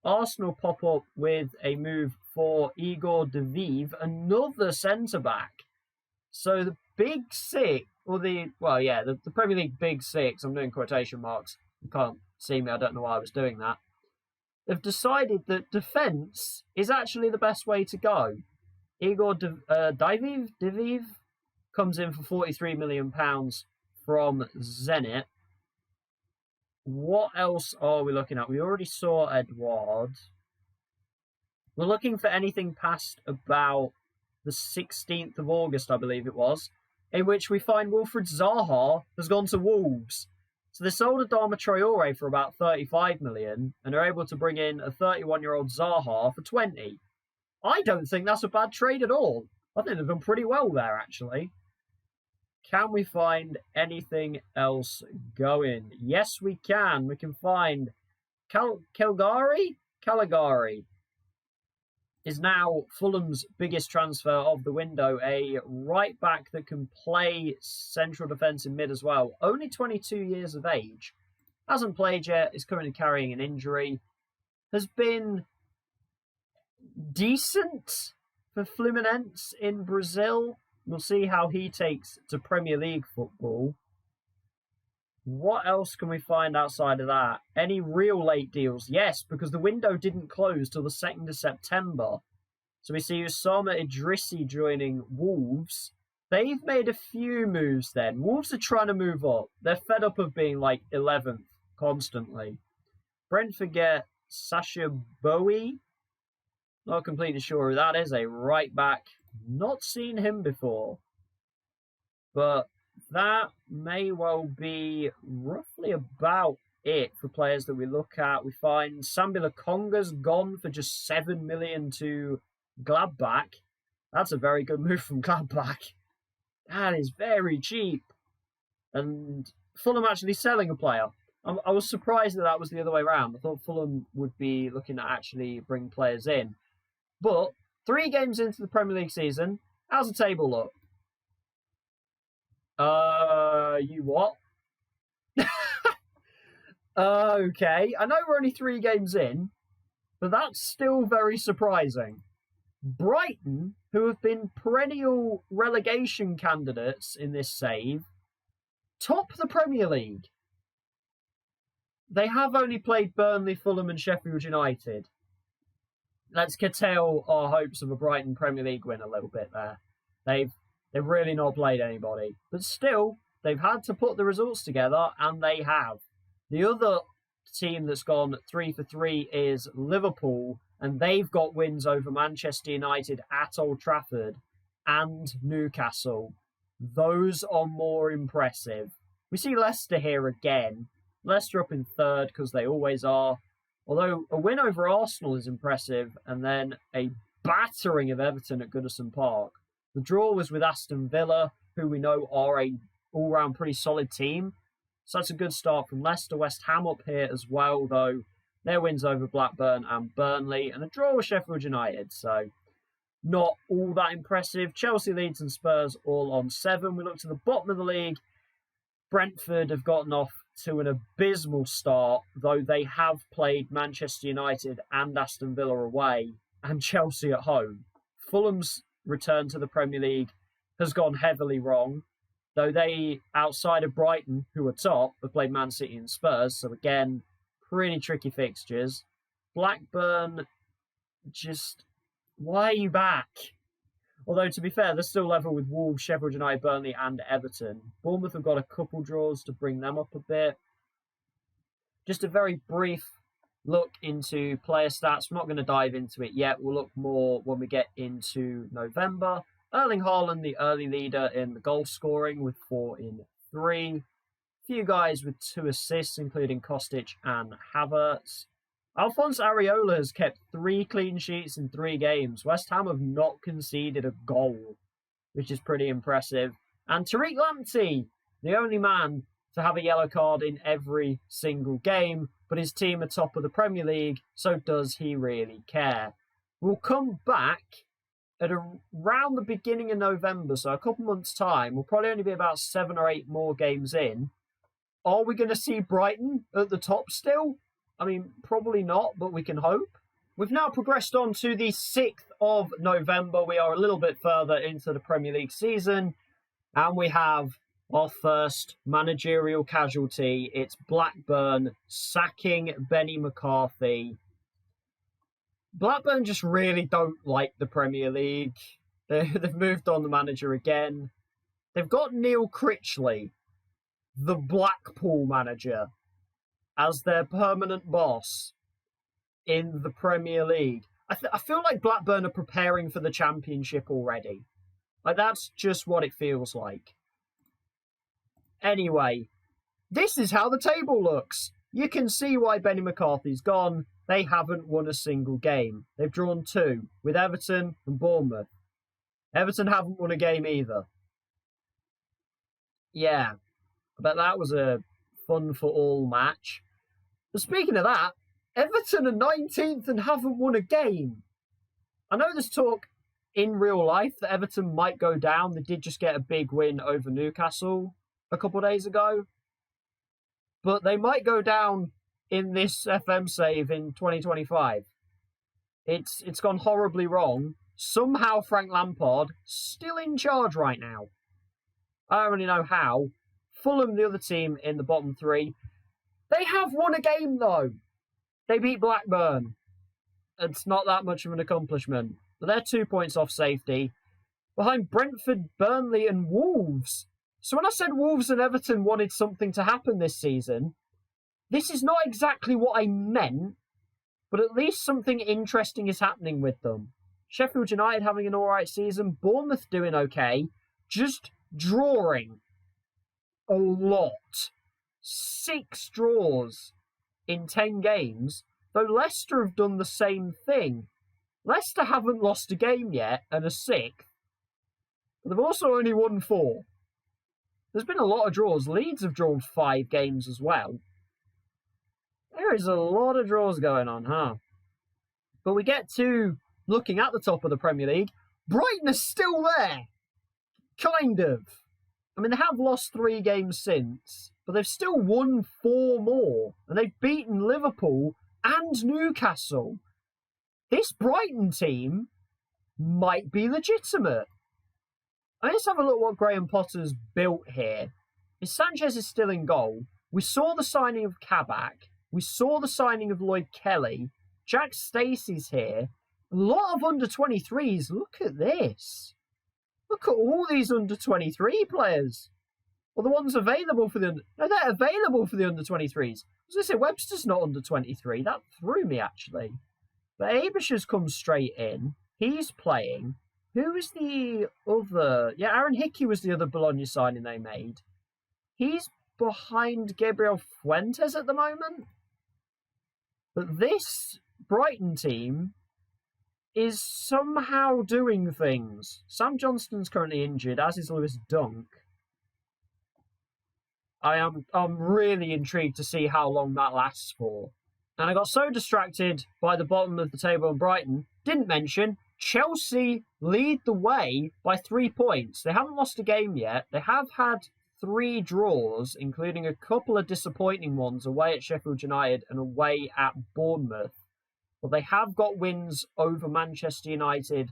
[SPEAKER 1] Arsenal pop up with a move for Igor Daviv, another centre back. So the big six, or the Premier League big six, I'm doing quotation marks. You can't see me, I don't know why I was doing that. They've decided that defence is actually the best way to go. Igor Daviv comes in for £43 million from Zenit. What else are we looking at? We already saw Edouard. We're looking for anything past about the 16th of August, I believe it was, in which we find Wilfried Zaha has gone to Wolves. So they sold Adama Traore for about 35 million and are able to bring in a 31-year-old Zaha for 20. I don't think that's a bad trade at all. I think they've done pretty well there, actually. Can we find anything else going? Yes, we can. We can find Caligari is now Fulham's biggest transfer of the window. A right back that can play central defence in mid as well. Only 22 years of age. Hasn't played yet. Is currently carrying an injury. Has been decent for Fluminense in Brazil. We'll see how he takes to Premier League football. What else can we find outside of that? Any real late deals? Yes, because the window didn't close till the 2nd of September. So we see Osama Idrissi joining Wolves. They've made a few moves then. Wolves are trying to move up. They're fed up of being like 11th constantly. Brentford get Sasha Bowie. Not completely sure who that is. A right back. Not seen him before. But that may well be roughly about it for players that we look at. We find Sambila Konga's gone for just 7 million to Gladbach. That's a very good move from Gladbach. That is very cheap. And Fulham actually selling a player. I was surprised that was the other way around. I thought Fulham would be looking to actually bring players in. But 3 games into the Premier League season, how's the table look? You what? Okay, I know we're only 3 games in, but that's still very surprising. Brighton, who have been perennial relegation candidates in this save, top the Premier League. They have only played Burnley, Fulham and Sheffield United. Let's curtail our hopes of a Brighton Premier League win a little bit there. They've really not played anybody. But still, they've had to put the results together, and they have. The other team that's gone 3 for 3 is Liverpool, and they've got wins over Manchester United at Old Trafford and Newcastle. Those are more impressive. We see Leicester here again. Leicester up in 3rd, because they always are. Although a win over Arsenal is impressive, and then a battering of Everton at Goodison Park. The draw was with Aston Villa, who we know are a all-round pretty solid team. So that's a good start from Leicester. West Ham up here as well, though. Their wins over Blackburn and Burnley, and a draw with Sheffield United. So not all that impressive. Chelsea, Leeds and Spurs all on 7. We look to the bottom of the league. Brentford have gotten off to an abysmal start, though they have played Manchester United and Aston Villa away and Chelsea at home. Fulham's return to the Premier League has gone heavily wrong, though they, outside of Brighton, who are top, have played Man City and Spurs, so again, pretty tricky fixtures. Blackburn, just, why are you back? Although, to be fair, they're still level with Wolves, Sheffield United, Burnley and Everton. Bournemouth have got a couple draws to bring them up a bit. Just a very brief look into player stats. We're not going to dive into it yet. We'll look more when we get into November. Erling Haaland, the early leader in the goal scoring with 4 in 3. A few guys with 2 assists, including Kostic and Havertz. Alphonse Areola has kept 3 clean sheets in 3 games. West Ham have not conceded a goal, which is pretty impressive. And Tariq Lamptey, the only man to have a yellow card in every single game, but his team are top of the Premier League, so does he really care? We'll come back at around the beginning of November, so a couple months' time, we'll probably only be about 7 or 8 more games in. Are we going to see Brighton at the top still? I mean, probably not, but we can hope. We've now progressed on to the 6th of November. We are a little bit further into the Premier League season, and we have our first managerial casualty. It's Blackburn sacking Benny McCarthy. Blackburn just really don't like the Premier League. They've moved on the manager again. They've got Neil Critchley, the Blackpool manager, as their permanent boss in the Premier League. I feel like Blackburn are preparing for the Championship already. Like, that's just what it feels like. Anyway, this is how the table looks. You can see why Benny McCarthy's gone. They haven't won a single game. They've drawn 2 with Everton and Bournemouth. Everton haven't won a game either. Yeah, I bet that was a fun for all match. But speaking of that, Everton are 19th and haven't won a game. I know there's talk in real life that Everton might go down. They did just get a big win over Newcastle a couple of days ago. But they might go down in this FM save in 2025. It's gone horribly wrong. Somehow Frank Lampard still in charge right now. I don't really know how. Fulham, the other team in the bottom 3. They have won a game though. They beat Blackburn. It's not that much of an accomplishment. But they're 2 points off safety. Behind Brentford, Burnley and Wolves. So when I said Wolves and Everton wanted something to happen this season, this is not exactly what I meant, but at least something interesting is happening with them. Sheffield United having an alright season, Bournemouth doing okay, just drawing a lot. 6 draws in 10 games, though Leicester have done the same thing. Leicester haven't lost a game yet and are 6th, but they've also only won 4. There's been a lot of draws. Leeds have drawn 5 games as well. There is a lot of draws going on, huh? But we get to looking at the top of the Premier League. Brighton are still there. Kind of. I mean, they have lost 3 games since, but they've still won 4 more. And they've beaten Liverpool and Newcastle. This Brighton team might be legitimate. Let's have a look at what Graham Potter's built here. If Sanchez is still in goal, we saw the signing of Kabak. We saw the signing of Lloyd Kelly. Jack Stacey's here. A lot of under-23s. Look at this. Look at all these under-23 players. Well, the ones available for the... No, they're available for the under-23s. I was going to say, Webster's not under-23. That threw me, actually. But Abisher's come straight in. He's playing. Who is the other... Yeah, Aaron Hickey was the other Bologna signing they made. He's behind Gabriel Fuentes at the moment. But this Brighton team is somehow doing things. Sam Johnston's currently injured, as is Lewis Dunk. I'm really intrigued to see how long that lasts for. And I got so distracted by the bottom of the table in Brighton, didn't mention Chelsea lead the way by 3 points. They haven't lost a game yet. They have had 3 draws, including a couple of disappointing ones away at Sheffield United and away at Bournemouth. But they have got wins over Manchester United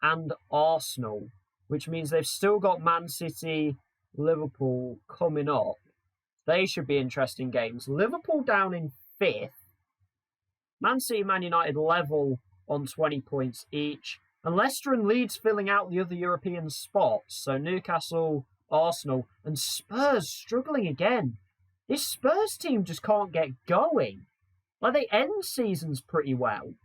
[SPEAKER 1] and Arsenal, which means they've still got Man City, Liverpool coming up. They should be interesting games. Liverpool down in 5th. Man City, Man United level on 20 points each. And Leicester and Leeds filling out the other European spots. So Newcastle, Arsenal, and Spurs struggling again. This Spurs team just can't get going. Like, they end seasons pretty well.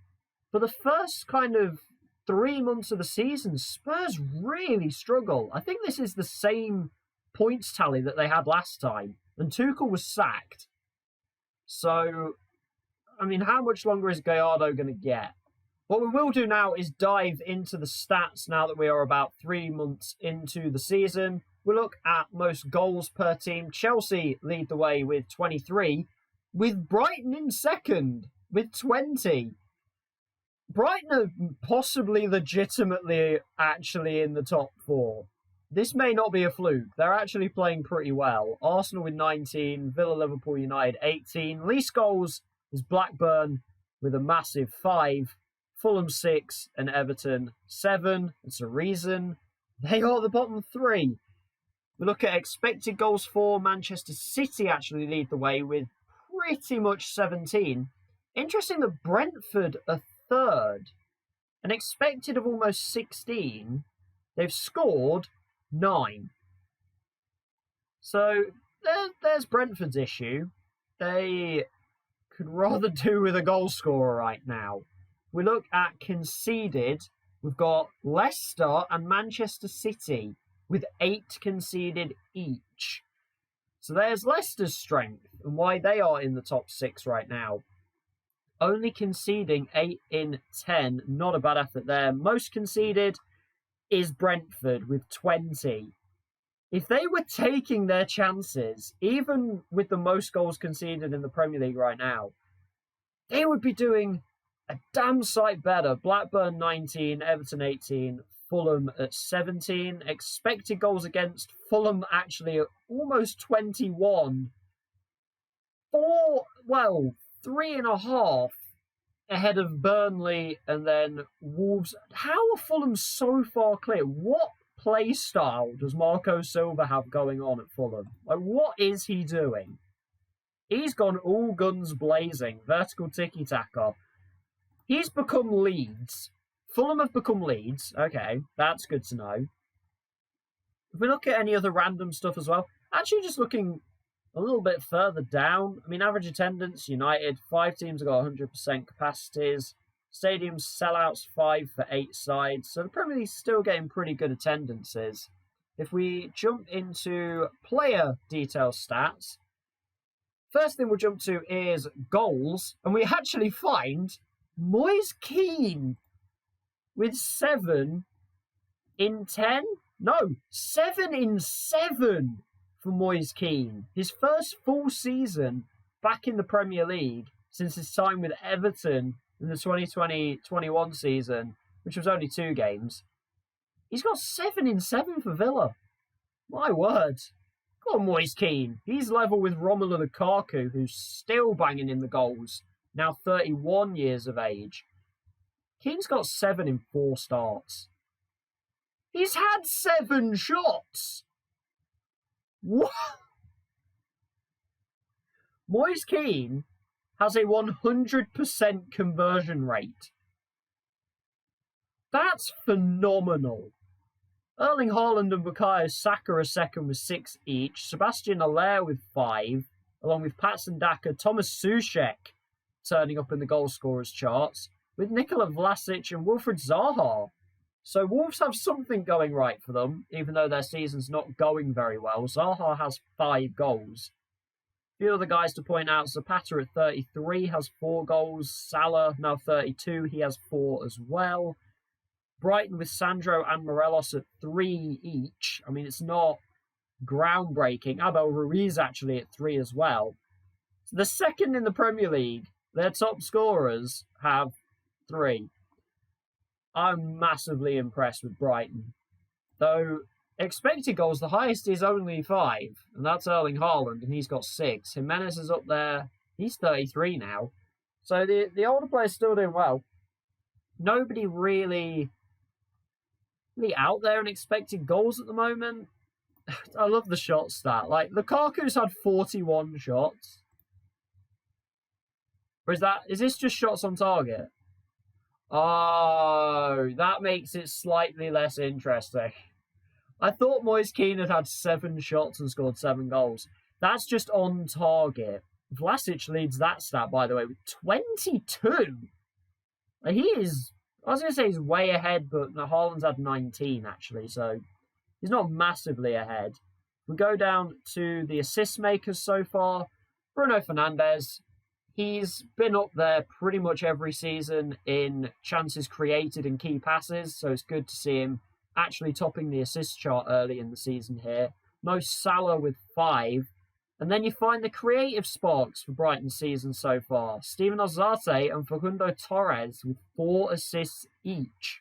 [SPEAKER 1] For the first kind of 3 months of the season, Spurs really struggle. I think this is the same points tally that they had last time. And Tuchel was sacked. So, I mean, how much longer is Gallardo going to get? What we will do now is dive into the stats now that we are about 3 months into the season. We'll look at most goals per team. Chelsea lead the way with 23, with Brighton in second with 20. Brighton are possibly legitimately actually in the top four. This may not be a fluke. They're actually playing pretty well. Arsenal with 19, Villa, Liverpool, United 18. Least goals is Blackburn with a massive 5, Fulham 6, and Everton 7. It's a reason they are the bottom 3. We look at expected goals for. Manchester City actually lead the way with pretty much 17. Interesting that Brentford are third. An expected of almost 16. They've scored 9. So there's Brentford's issue. They could rather do with a goal scorer right now. We look at conceded. We've got Leicester and Manchester City with 8 conceded each. So there's Leicester's strength and why they are in the top 6 right now. Only conceding 8 in 10. Not a bad effort there. Most conceded is Brentford with 20. If they were taking their chances, even with the most goals conceded in the Premier League right now, they would be doing a damn sight better. Blackburn 19, Everton 18, Fulham at 17. Expected goals against, Fulham actually at almost 21. 3.5 ahead of Burnley and then Wolves. How are Fulham so far clear? What play style does Marco Silva have going on at Fulham? Like, what is he doing? He's gone all guns blazing, vertical tiki-taka. He's become Leeds. Fulham have become Leeds. Okay, that's good to know. If we look at any other random stuff as well, actually just looking a little bit further down, I mean, average attendance, United, 5 teams have got 100% capacities. Stadium sellouts 5 for 8 sides. So the Premier League's still getting pretty good attendances. If we jump into player detail stats, first thing we'll jump to is goals. And we actually find Moise Kean with 7 in 10. No, 7 in 7 for Moise Kean. His first full season back in the Premier League since his time with Everton in the 2020-21 season, which was only 2 games. He's got 7 in 7 for Villa. My word. Go on, Moise Kean. He's level with Romelu Lukaku, who's still banging in the goals, now 31 years of age. Keane's got 7 in 4 starts. He's had 7 shots. What? Moise Kean has a 100% conversion rate. That's phenomenal. Erling Haaland and Bukayo Saka are second with 6 each. Sebastian Haller with 5, along with Patson Daka, Thomas Soucek turning up in the goal scorers charts, with Nikola Vlasic and Wilfried Zaha. So Wolves have something going right for them, even though their season's not going very well. Zaha has 5 goals. A few other guys to point out, Zapata at 33 has 4 goals. Salah, now 32, he has 4 as well. Brighton with Sandro and Morelos at 3 each. I mean, it's not groundbreaking. Abel Ruiz actually at 3 as well. So the second in the Premier League, their top scorers have 3. I'm massively impressed with Brighton. Though expected goals, the highest is only 5, and that's Erling Haaland, and he's got 6. Jimenez is up there. He's 33 now. So the older players still doing well. Nobody really out there in expected goals at the moment. I love the shot stat. Like, Lukaku's had 41 shots. Or is this just shots on target? Oh, that makes it slightly less interesting. I thought Moise Kean had 7 shots and scored 7 goals. That's just on target. Vlasic leads that stat, by the way, with 22. He is, I was going to say he's way ahead, but Haaland's had 19, actually, so he's not massively ahead. We go down to the assist makers so far. Bruno Fernandes, he's been up there pretty much every season in chances created and key passes, so it's good to see him actually topping the assist chart early in the season here. Mo Salah with 5, And then you find the creative sparks for Brighton's season so far. Steven Ozarte and Facundo Torres with 4 assists each.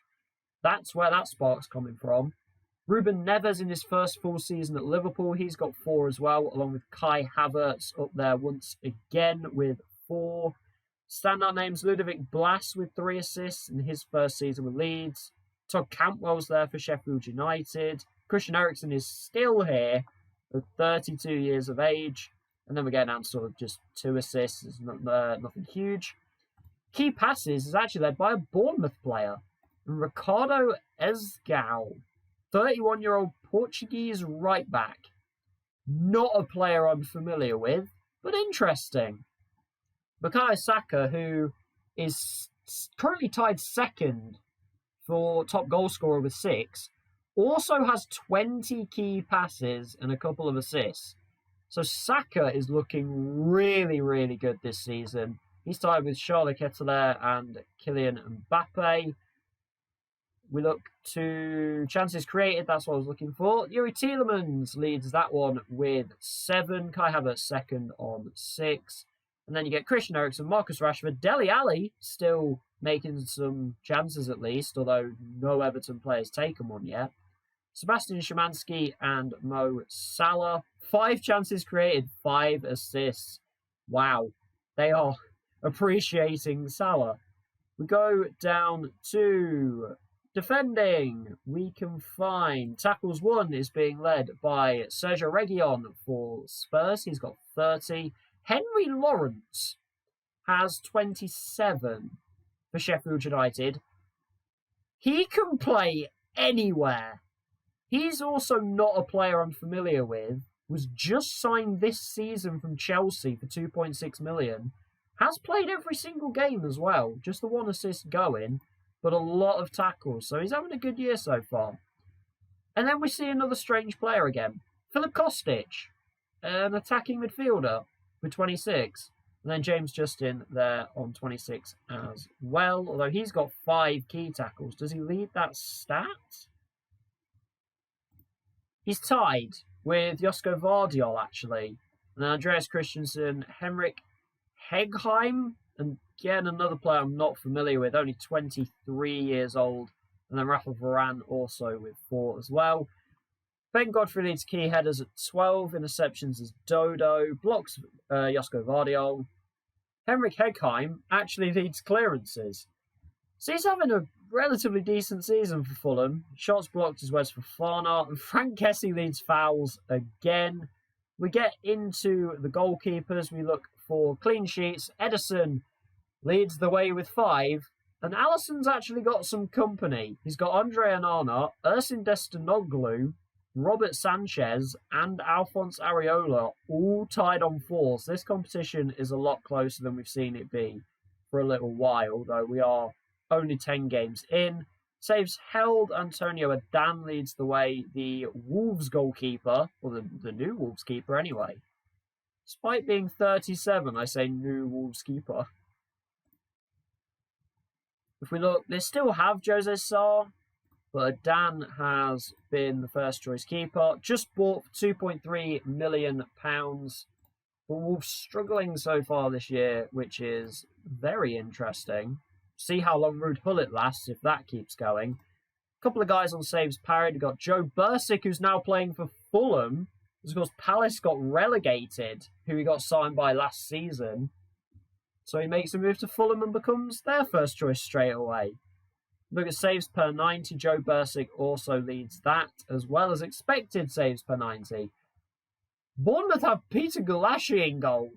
[SPEAKER 1] That's where that spark's coming from. Ruben Neves in his first full season at Liverpool, he's got 4 as well, along with Kai Havertz up there once again with 4. Standout names, Ludovic Blas with 3 assists in his first season with Leeds. Todd Cantwell's there for Sheffield United. Christian Eriksen is still here at 32 years of age. And then we're getting down to sort of just 2 assists. It's nothing huge. Key passes is actually led by a Bournemouth player, Ricardo Esgao, 31-year-old Portuguese right back. Not a player I'm familiar with, but interesting. Bukayo Saka, who is currently tied second for top goal scorer with 6, also has 20 key passes and a couple of assists. So Saka is looking really, really good this season. He's tied with Charles Ketelaere and Kylian Mbappe. We look to chances created, that's what I was looking for. Yuri Tielemans leads that one with 7. Kai Havertz second on 6. And then you get Christian Eriksen, Marcus Rashford, Dele Alli still making some chances at least, although no Everton players taken one yet. Sebastian Szymanski and Mo Salah. 5 chances created, 5 assists. Wow, they are appreciating Salah. We go down to defending. We can find tackles 1 is being led by Sergio Reguilon for Spurs. He's got 30. Henry Lawrence has 27 for Sheffield United. He can play anywhere. He's also not a player I'm familiar with. Was just signed this season from Chelsea for 2.6 million. Has played every single game as well. Just the 1 assist going, but a lot of tackles. So he's having a good year so far. And then we see another strange player again. Filip Kostic, an attacking midfielder with 26. And then James Justin there on 26 as well. Although he's got 5 key tackles. Does he lead that stat? He's tied with Josko Vardiol, actually. And then Andreas Christensen, Henrik Hegheim, and again, another player I'm not familiar with, only 23 years old. And then Rafa Varane also with 4 as well. Ben Godfrey leads key headers at 12. Interceptions is Dodo. Blocks Josko Vardiol. Henrik Hegheim actually leads clearances. So he's having a relatively decent season for Fulham. Shots blocked is Wes Fofana. And Frank Kessie leads fouls again. We get into the goalkeepers. We look for clean sheets. Ederson leads the way with 5. And Alisson's actually got some company. He's got Andre Onana, Ersin Destinoglu, Robert Sanchez, and Alphonse Areola all tied on 4. So this competition is a lot closer than we've seen it be for a little while, though we are only 10 games in. Saves held, Antonio Adan leads the way, the Wolves goalkeeper, or the new Wolves keeper anyway. Despite being 37, I say new Wolves keeper. If we look, they still have Jose Sarr, but Adan has been the first choice keeper. Just bought for £2.3 million. But Wolves struggling so far this year, which is very interesting. See how long Ruud Gullit lasts if that keeps going. A couple of guys on saves parried. We've got Joe Bursick, who's now playing for Fulham. Of course, Palace got relegated, who he got signed by last season. So he makes a move to Fulham and becomes their first choice straight away. Look at saves per 90. Joe Bursick also leads that, as well as expected saves per 90. Bournemouth have Peter Gulashi in goal.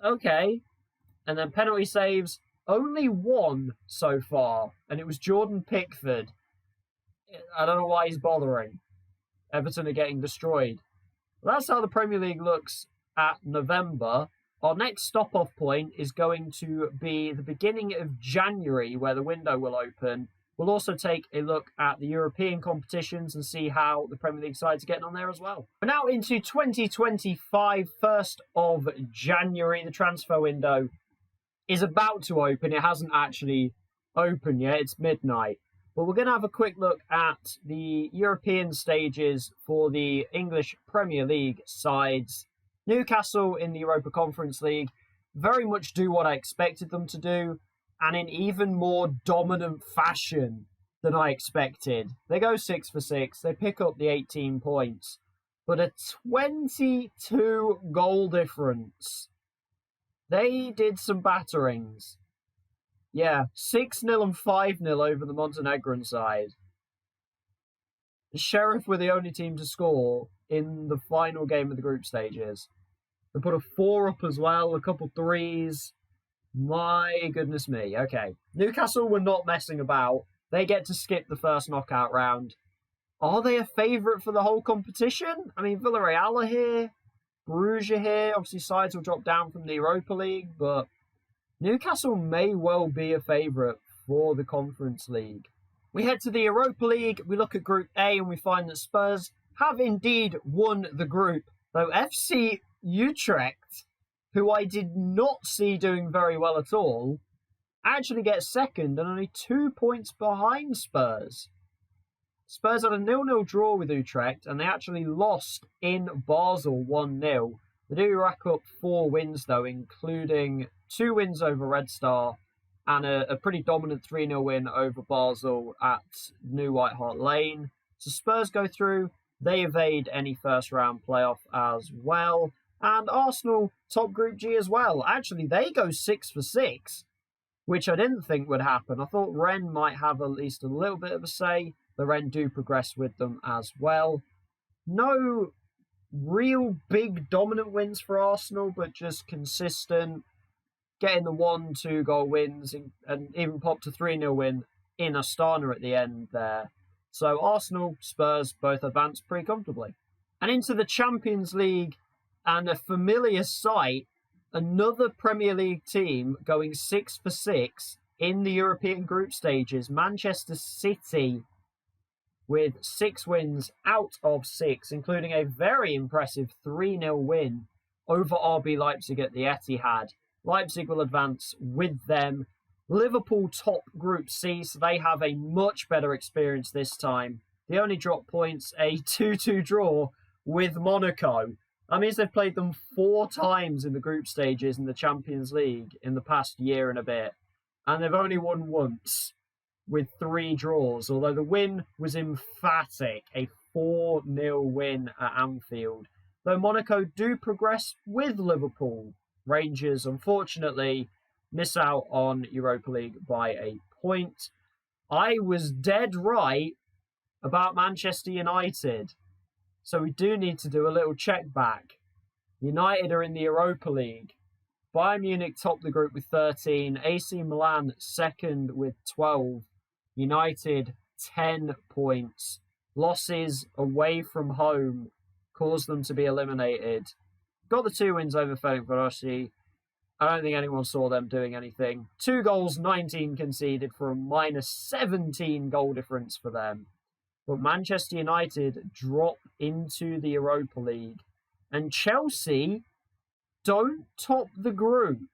[SPEAKER 1] Okay. And then penalty saves, only 1 so far, and it was Jordan Pickford. I don't know why he's bothering. Everton are getting destroyed. Well, that's how the Premier League looks at November. Our next stop-off point is going to be the beginning of January, where the window will open. We'll also take a look at the European competitions and see how the Premier League sides are getting on there as well. We're now into 2025, 1st of January. The transfer window is about to open. It hasn't actually opened yet. It's midnight. But we're going to have a quick look at the European stages for the English Premier League sides. Newcastle in the Europa Conference League very much do what I expected them to do, and in even more dominant fashion than I expected. They go 6 for 6, they pick up the 18 points, but a 22 goal difference. They did some batterings. Yeah, 6-0 and 5-0 over the Montenegrin side. The Sheriff were the only team to score in the final game of the group stages. They put a 4 up as well, a couple threes. My goodness me. Okay. Newcastle were not messing about. They get to skip the first knockout round. Are they a favourite for the whole competition? I mean, Villarreal are here. Bruges are here. Obviously, sides will drop down from the Europa League, but Newcastle may well be a favourite for the Conference League. We head to the Europa League, we look at Group A, and we find that Spurs have indeed won the group, though FC Utrecht, who I did not see doing very well at all, actually gets second and only 2 points behind Spurs. Spurs had a 0-0 draw with Utrecht, and they actually lost in Basel 1-0. They do rack up 4 wins, though, including 2 wins over Red Star and a pretty dominant 3-0 win over Basel at New White Hart Lane. So Spurs go through. They evade any first-round playoff as well. And Arsenal top Group G as well. Actually, they go 6 for 6, which I didn't think would happen. I thought Rennes might have at least a little bit of a say. The Rennes do progress with them as well. No real big dominant wins for Arsenal, but just consistent, getting the 1-2 goal wins and even popped a 3-0 win in Astana at the end there. So Arsenal, Spurs both advance pretty comfortably. And into the Champions League, and a familiar sight, another Premier League team going 6 for 6 in the European group stages. Manchester City with 6 wins out of 6, including a very impressive 3-0 win over RB Leipzig at the Etihad. Leipzig will advance with them. Liverpool top Group C, so they have a much better experience this time. They only drop points, a 2-2 draw with Monaco. That means they've played them 4 times in the group stages in the Champions League in the past year and a bit, and they've only won once with 3 draws, although the win was emphatic, a 4-0 win at Anfield. Though Monaco do progress with Liverpool, Rangers, unfortunately, miss out on Europa League by a point. I was dead right about Manchester United, so we do need to do a little check back. United are in the Europa League. Bayern Munich top the group with 13, AC Milan second with 12, United 10 points. Losses away from home caused them to be eliminated. Got the 2 wins over Ferencvárosi. I don't think anyone saw them doing anything. 2 goals, 19 conceded for a minus 17 goal difference for them. But Manchester United drop into the Europa League. And Chelsea don't top the group,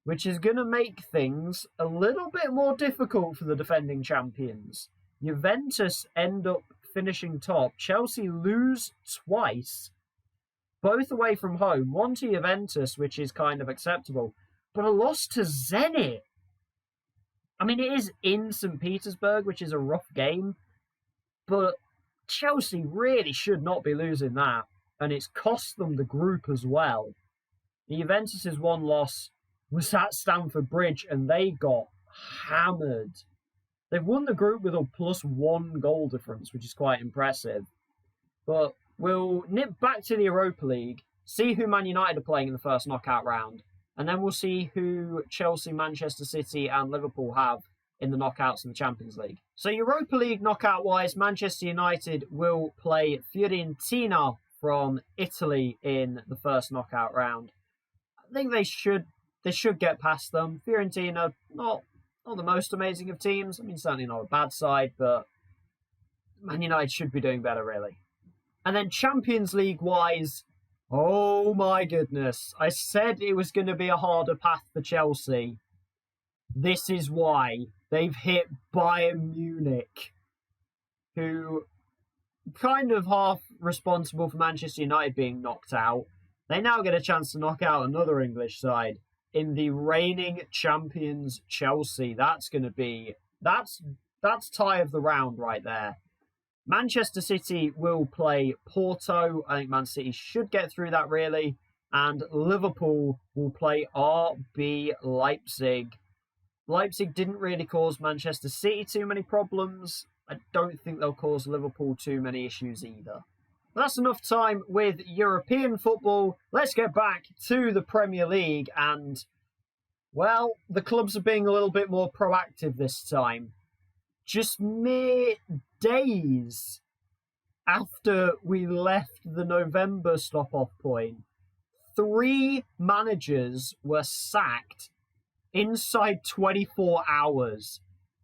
[SPEAKER 1] which is going to make things a little bit more difficult for the defending champions. Juventus end up finishing top. Chelsea lose twice, both away from home. 1 to Juventus, which is kind of acceptable, but a loss to Zenit. I mean, it is in St. Petersburg, which is a rough game, but Chelsea really should not be losing that, and it's cost them the group as well. Juventus's 1 loss was at Stamford Bridge, and they got hammered. They've won the group with a +1 goal difference, which is quite impressive. But we'll nip back to the Europa League, see who Man United are playing in the first knockout round, and then we'll see who Chelsea, Manchester City, and Liverpool have in the knockouts in the Champions League. So Europa League knockout-wise, Manchester United will play Fiorentina from Italy in the first knockout round. I think they should get past them. Fiorentina, not the most amazing of teams. I mean, certainly not a bad side, but Man United should be doing better, really. And then Champions League-wise, oh my goodness. I said it was going to be a harder path for Chelsea. This is why they've hit Bayern Munich, who kind of half responsible for Manchester United being knocked out. They now get a chance to knock out another English side in the reigning champions Chelsea. That's going to be that's tie of the round right there. Manchester City will play Porto. I think Man City should get through that really, and Liverpool will play RB Leipzig. Leipzig didn't really cause Manchester City too many problems. I don't think they'll cause Liverpool too many issues either. That's enough time with European football. Let's get back to the Premier League. And, well, the clubs are being a little bit more proactive this time. Just mere days after we left the November stop-off point, 3 managers were sacked inside 24 hours.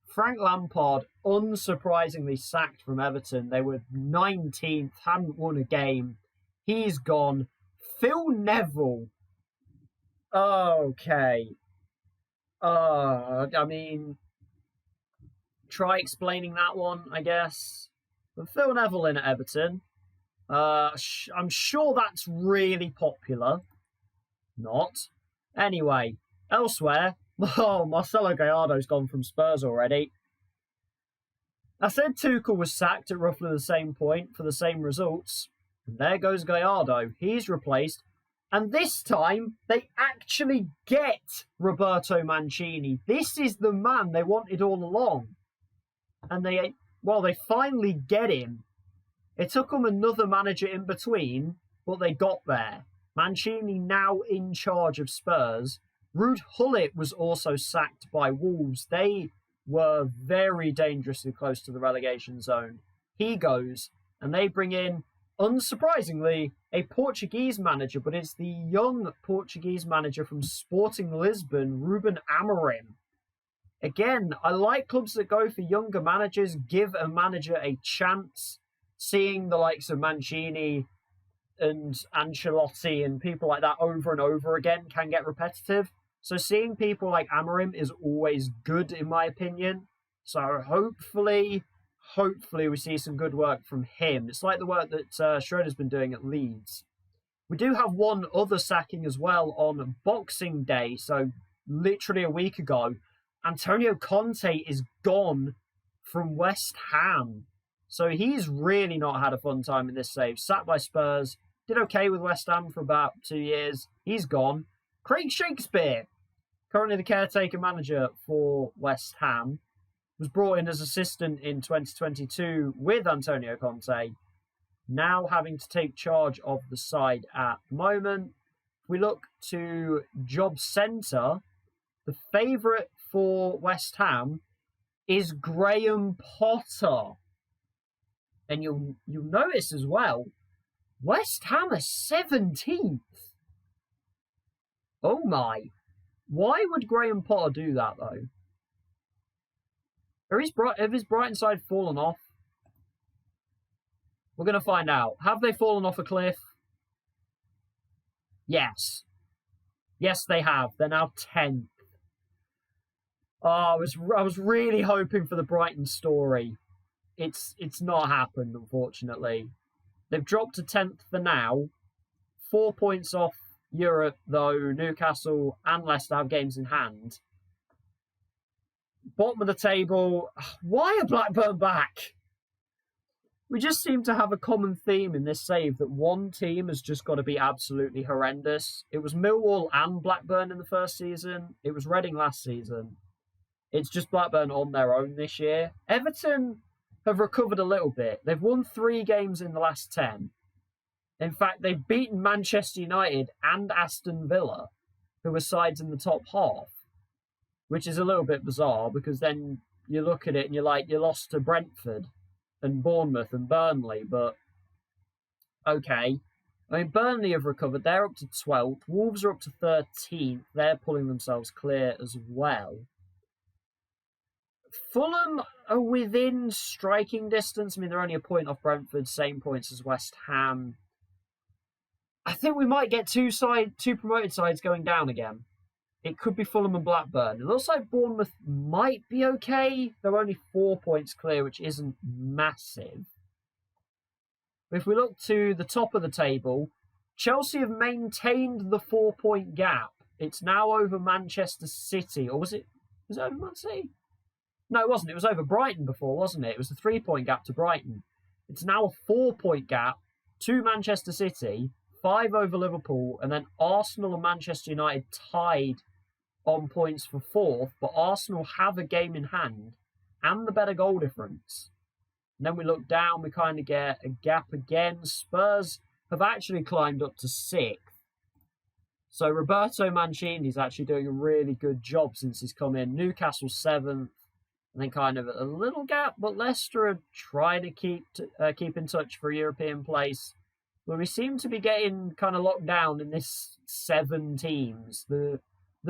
[SPEAKER 1] Frank Lampard, unsurprisingly, sacked from Everton. They were 19th, hadn't won a game. He's gone. Phil Neville. Okay. I mean, try explaining that one, I guess. But Phil Neville in at Everton. I'm sure that's really popular. Not. Anyway, elsewhere. Oh, Marcelo Gallardo's gone from Spurs already. I said Tuchel was sacked at roughly the same point for the same results. And there goes Gallardo. He's replaced. And this time, they actually get Roberto Mancini. This is the man they wanted all along. And they finally get him. It took them another manager in between, but they got there. Mancini now in charge of Spurs. Ruud Gullit was also sacked by Wolves. They were very dangerously close to the relegation zone. He goes, and they bring in, unsurprisingly, a Portuguese manager, but it's the young Portuguese manager from Sporting Lisbon, Ruben Amorim. Again, I like clubs that go for younger managers, give a manager a chance. Seeing the likes of Mancini and Ancelotti and people like that over and over again can get repetitive. So seeing people like Amorim is always good, in my opinion. So hopefully we see some good work from him. It's like the work that Schroeder's been doing at Leeds. We do have one other sacking as well on Boxing Day, so literally a week ago. Antonio Conte is gone from West Ham. So he's really not had a fun time in this save. Sacked by Spurs. Did okay with West Ham for about 2 years. He's gone. Craig Shakespeare, currently the caretaker manager for West Ham, was brought in as assistant in 2022 with Antonio Conte, now having to take charge of the side at the moment. If we look to Job Centre, the favourite for West Ham is Graham Potter. And you'll notice as well, West Ham are 17th. Oh my. Why would Graham Potter do that, though? Have his Brighton side fallen off? We're going to find out. Have they fallen off a cliff? Yes. Yes, they have. They're now 10th. Oh, I was really hoping for the Brighton story. It's not happened, unfortunately. They've dropped to 10th for now. 4 points off Europe, though Newcastle and Leicester have games in hand. Bottom of the table. Why are Blackburn back? We just seem to have a common theme in this save that one team has just got to be absolutely horrendous. It was Millwall and Blackburn in the first season. It was Reading last season. It's just Blackburn on their own this year. Everton have recovered a little bit. They've won 3 games in the last 10. In fact, they've beaten Manchester United and Aston Villa, who are sides in the top half, which is a little bit bizarre because then you look at it and you're like, you lost to Brentford and Bournemouth and Burnley, but okay. I mean, Burnley have recovered. They're up to 12th. Wolves are up to 13th. They're pulling themselves clear as well. Fulham are within striking distance. I mean, they're only a point off Brentford, same points as West Ham. I think we might get two promoted sides going down again. It could be Fulham and Blackburn. It looks like Bournemouth might be okay. They're only 4 points clear, which isn't massive. If we look to the top of the table, Chelsea have maintained the 4-point gap. It's now over Manchester City. Or was it over Man City? No, it wasn't. It was over Brighton before, wasn't it? It was a 3-point gap to Brighton. It's now a 4-point gap to Manchester City, 5 over Liverpool, and then Arsenal and Manchester United tied on points for 4th, but Arsenal have a game in hand and the better goal difference. And then we look down, we kind of get a gap again. Spurs have actually climbed up to 6th. So Roberto Mancini's actually doing a really good job since he's come in. Newcastle 7th, and then kind of a little gap, but Leicester are trying to keep in touch for a European place. But we seem to be getting kind of locked down in this 7 teams. The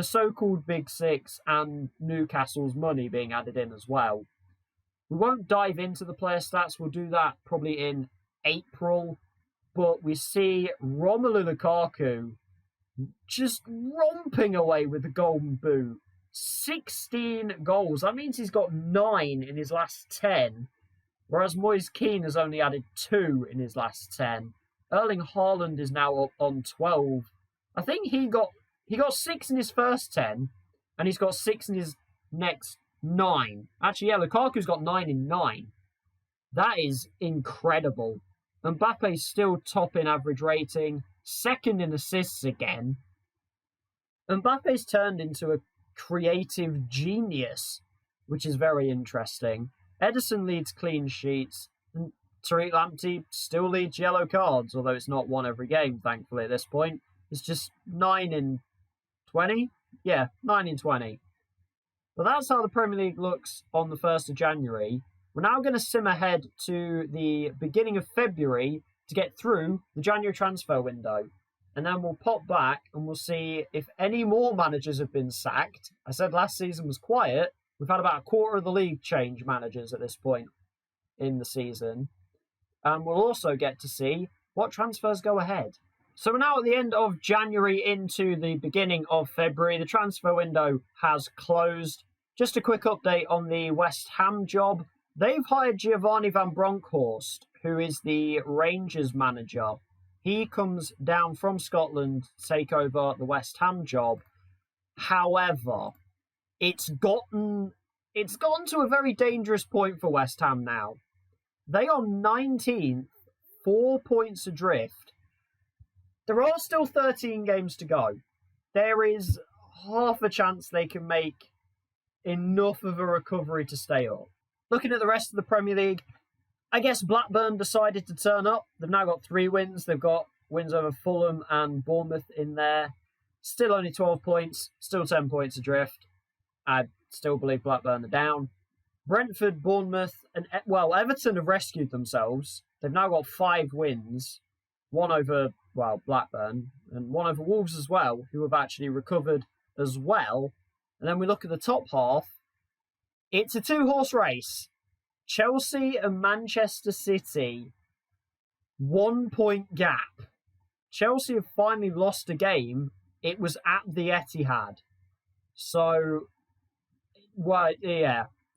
[SPEAKER 1] so-called Big Six and Newcastle's money being added in as well. We won't dive into the player stats. We'll do that probably in April. But we see Romelu Lukaku just romping away with the golden boot. 16 goals. That means he's got 9 in his last 10. Whereas Moise Kean has only added 2 in his last 10. Erling Haaland is now up on 12. I think he got 6 in his first 10, and he's got 6 in his next 9. Actually, yeah, Lukaku's got 9 in 9. That is incredible. Mbappe's still top in average rating, 2nd in assists again. Mbappe's turned into a creative genius, which is very interesting. Ederson leads clean sheets, and Tariq Lamptey still leads yellow cards, although it's not one every game, thankfully, at this point. It's just 9 in 20? Yeah, 9 in 20. But that's how the Premier League looks on the 1st of January. We're now going to sim ahead to the beginning of February to get through the January transfer window. And then we'll pop back and we'll see if any more managers have been sacked. I said last season was quiet. We've had about a quarter of the league change managers at this point in the season. And we'll also get to see what transfers go ahead. So we're now at the end of January into the beginning of February. The transfer window has closed. Just a quick update on the West Ham job. They've hired Giovanni van Bronckhorst, who is the Rangers manager. He comes down from Scotland to take over the West Ham job. However, it's gotten to a very dangerous point for West Ham now. They are 19th, 4 points adrift. There are still 13 games to go. There is half a chance they can make enough of a recovery to stay up. Looking at the rest of the Premier League, I guess Blackburn decided to turn up. They've now got 3 wins. They've got wins over Fulham and Bournemouth in there. Still only 12 points, still 10 points adrift. I still believe Blackburn are down. Brentford, Bournemouth, and Everton have rescued themselves. They've now got 5 wins. 1 over, Blackburn, and 1 over Wolves as well, who have actually recovered as well. And then we look at the top half. It's a 2-horse race. Chelsea and Manchester City, 1 point gap. Chelsea have finally lost a game. It was at the Etihad. So,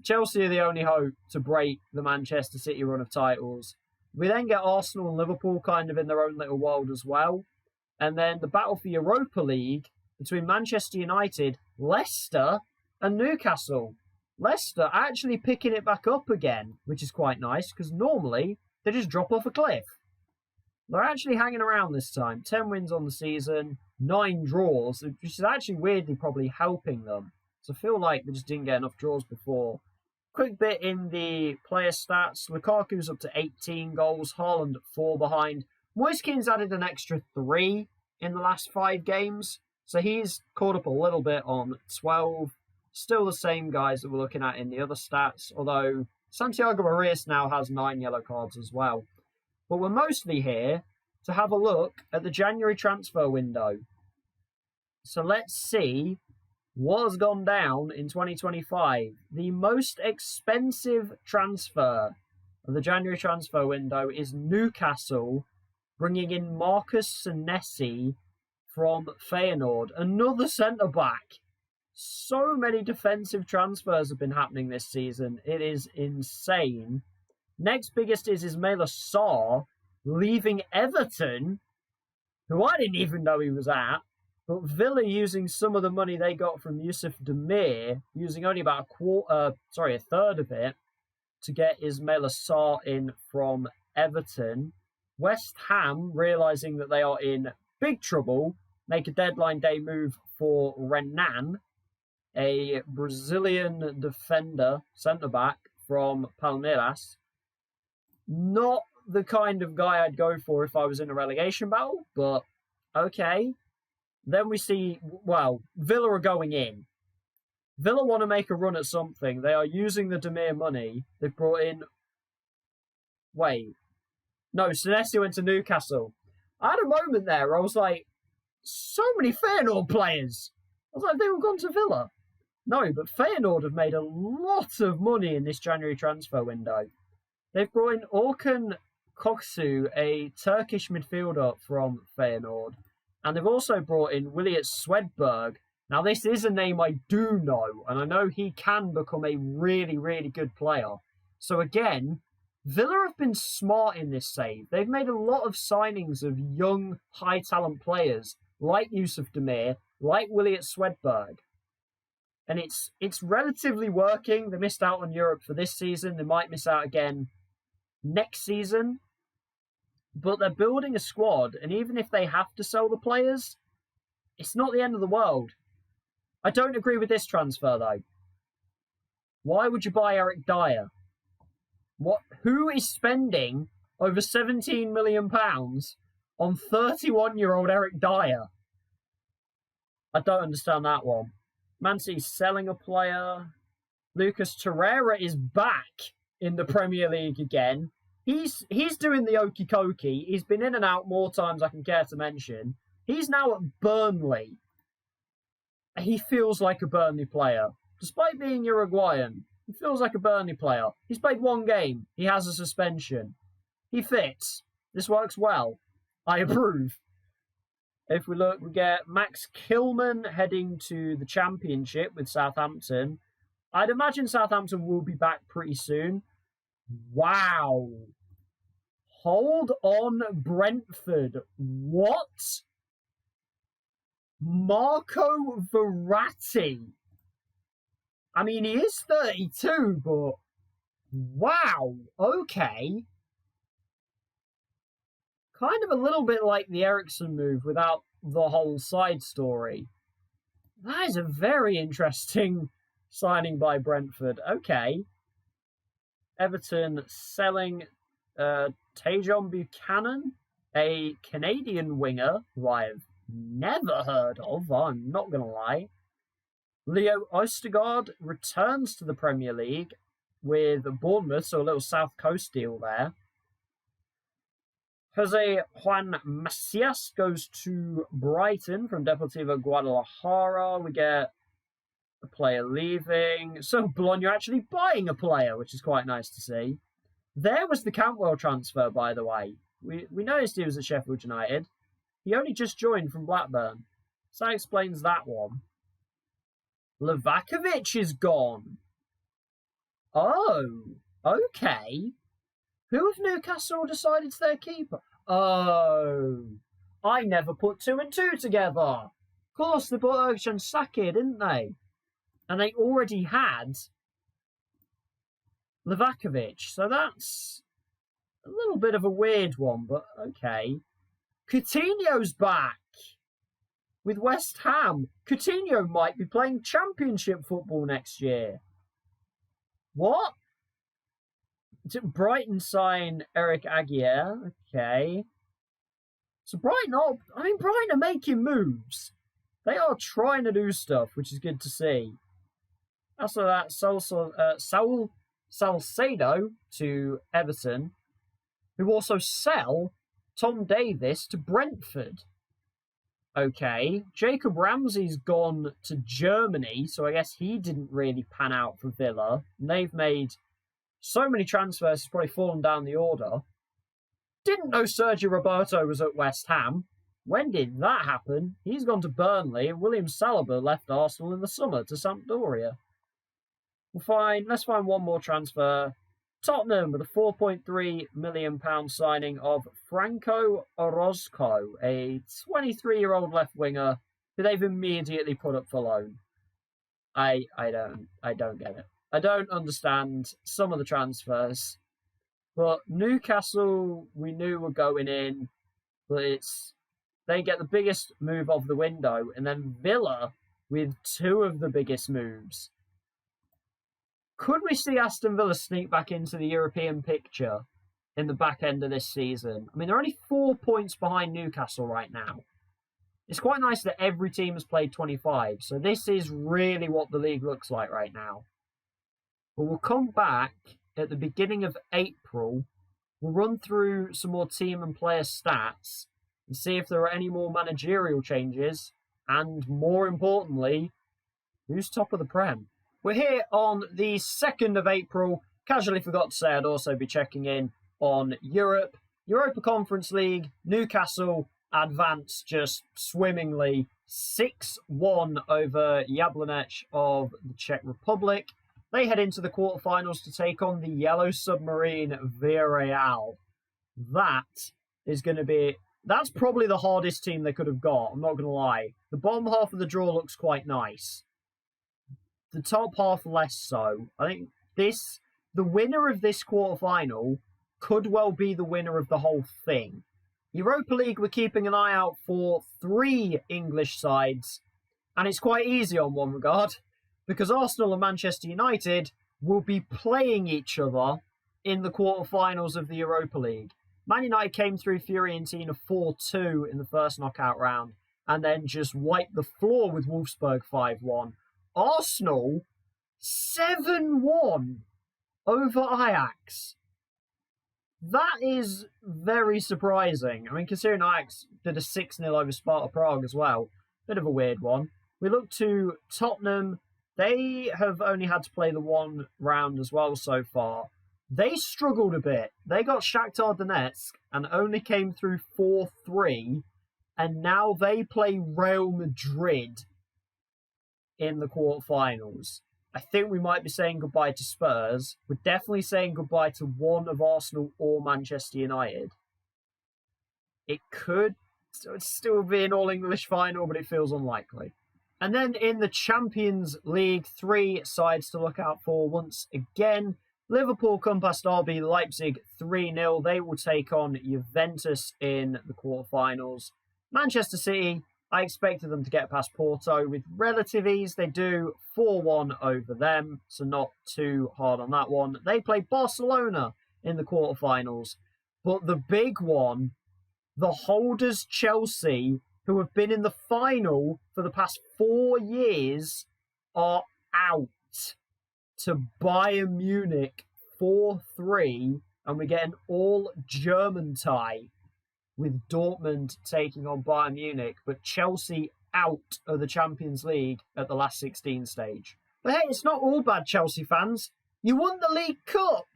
[SPEAKER 1] Chelsea are the only hope to break the Manchester City run of titles. We then get Arsenal and Liverpool kind of in their own little world as well. And then the battle for Europa League between Manchester United, Leicester, and Newcastle. Leicester actually picking it back up again, which is quite nice, because normally they just drop off a cliff. They're actually hanging around this time. 10 wins on the season, 9 draws, which is actually weirdly probably helping them. So I feel like they just didn't get enough draws before. Quick bit in the player stats. Lukaku's up to 18 goals, Haaland at 4 behind. Moise Kean's added an extra 3 in the last 5 games. So he's caught up a little bit on 12. Still the same guys that we're looking at in the other stats, although Santiago Arias now has 9 yellow cards as well. But we're mostly here to have a look at the January transfer window. So let's see what has gone down in 2025. The most expensive transfer of the January transfer window is Newcastle, bringing in Marcus Senesi from Feyenoord, another centre-back. So many defensive transfers have been happening this season. It is insane. Next biggest is Ismaila Sarr leaving Everton, who I didn't even know he was at. But Villa using some of the money they got from Yusuf Demir, using only about a third of it, to get Ismail Assar in from Everton. West Ham, realising that they are in big trouble, make a deadline day move for Renan, a Brazilian defender, centre-back from Palmeiras. Not the kind of guy I'd go for if I was in a relegation battle, but okay. Then we see, Villa are going in. Villa want to make a run at something. They are using the Demir money. They've brought in... Senesi went to Newcastle. I had a moment there where I was like, so many Feyenoord players. I was like, they all gone to Villa. No, but Feyenoord have made a lot of money in this January transfer window. They've brought in Orkun Koksu, a Turkish midfielder from Feyenoord. And they've also brought in Williot Swedberg. Now, this is a name I do know, and I know he can become a really, really good player. So again, Villa have been smart in this save. They've made a lot of signings of young, high-talent players, like Yusuf Demir, like Williot Swedberg. And it's relatively working. They missed out on Europe for this season. They might miss out again next season. But they're building a squad, and even if they have to sell the players, it's not the end of the world. I don't agree with this transfer, though. Why would you buy Eric Dyer? Who is spending over £17 million on 31-year-old Eric Dyer? I don't understand that one. Man City's selling a player. Lucas Torreira is back in the Premier League again. He's doing the okie dokie. He's been in and out more times I can care to mention. He's now at Burnley. He feels like a Burnley player. Despite being Uruguayan, he feels like a Burnley player. He's played one game. He has a suspension. He fits. This works well. I approve. If we look, we get Max Kilman heading to the Championship with Southampton. I'd imagine Southampton will be back pretty soon. Wow. Hold on, Brentford. What? Marco Verratti. I mean, he is 32, but wow. Okay. Kind of a little bit like the Ericsson move without the whole side story. That is a very interesting signing by Brentford. Okay. Everton selling Tajon Buchanan, a Canadian winger who I've never heard of, I'm not going to lie. Leo Østegård returns to the Premier League with Bournemouth, so a little South Coast deal there. Jose Juan Macias goes to Brighton from Deportivo Guadalajara. We get a player leaving. So Bologna are actually buying a player, which is quite nice to see. There was the Cantwell transfer, by the way. We noticed he was at Sheffield United. He only just joined from Blackburn. So that explains that one. Livakovic is gone. Oh, okay. Who have Newcastle decided to their keeper? Oh, I never put two and two together. Of course, they bought Ercan Sakir, didn't they? And they already had Livakovic. So that's a little bit of a weird one, but okay. Coutinho's back with West Ham. Coutinho might be playing Championship football next year. What? Did Brighton sign Eric Aguirre? Okay. So Brighton are making moves. They are trying to do stuff, which is good to see. After that, Saul Salcedo to Everton, who also sell Tom Davis to Brentford. Okay. Jacob Ramsey's gone to Germany, so I guess he didn't really pan out for Villa. And they've made so many transfers, it's probably fallen down the order. Didn't know Sergio Roberto was at West Ham. When did that happen? He's gone to Burnley, and William Saliba left Arsenal in the summer to Sampdoria. Let's find one more transfer. Tottenham with a £4.3 million signing of Franco Orozco, a 23-year-old left winger who they've immediately put up for loan. I don't get it. I don't understand some of the transfers. But Newcastle, we knew were going in, but they get the biggest move of the window, and then Villa with two of the biggest moves. Could we see Aston Villa sneak back into the European picture in the back end of this season? I mean, they're only 4 points behind Newcastle right now. It's quite nice that every team has played 25, so this is really what the league looks like right now. But we'll come back at the beginning of April. We'll run through some more team and player stats and see if there are any more managerial changes, and more importantly, who's top of the Prem. We're here on the 2nd of April. Casually forgot to say I'd also be checking in on Europe. Europa Conference League, Newcastle advance just swimmingly 6-1 over Jablonec of the Czech Republic. They head into the quarterfinals to take on the Yellow Submarine Villarreal. That's probably the hardest team they could have got, I'm not going to lie. The bottom half of the draw looks quite nice. The top half less so. I think the winner of this quarterfinal could well be the winner of the whole thing. Europa League, we're keeping an eye out for 3 English sides, and it's quite easy on one regard, because Arsenal and Manchester United will be playing each other in the quarterfinals of the Europa League. Man United came through Fiorentina 4-2 in the first knockout round, and then just wiped the floor with Wolfsburg 5-1. Arsenal 7-1 over Ajax. That is very surprising. I mean, considering Ajax did a 6-0 over Sparta Prague as well. Bit of a weird one. We look to Tottenham. They have only had to play the one round as well so far. They struggled a bit. They got Shakhtar Donetsk and only came through 4-3. And now they play Real Madrid in the quarterfinals. I think we might be saying goodbye to Spurs. We're definitely saying goodbye to one of Arsenal or Manchester United. It could still be an all-English final, but it feels unlikely. And then in the Champions League, 3 sides to look out for once again. Liverpool come past RB Leipzig 3-0. They will take on Juventus in the quarterfinals. Manchester City, I expected them to get past Porto with relative ease. They do 4-1 over them, so not too hard on that one. They play Barcelona in the quarterfinals. But the big one, the holders Chelsea, who have been in the final for the past 4 years, are out to Bayern Munich 4-3, and we get an all-German tie with Dortmund taking on Bayern Munich, but Chelsea out of the Champions League at the last 16 stage. But hey, it's not all bad, Chelsea fans. You won the League Cup!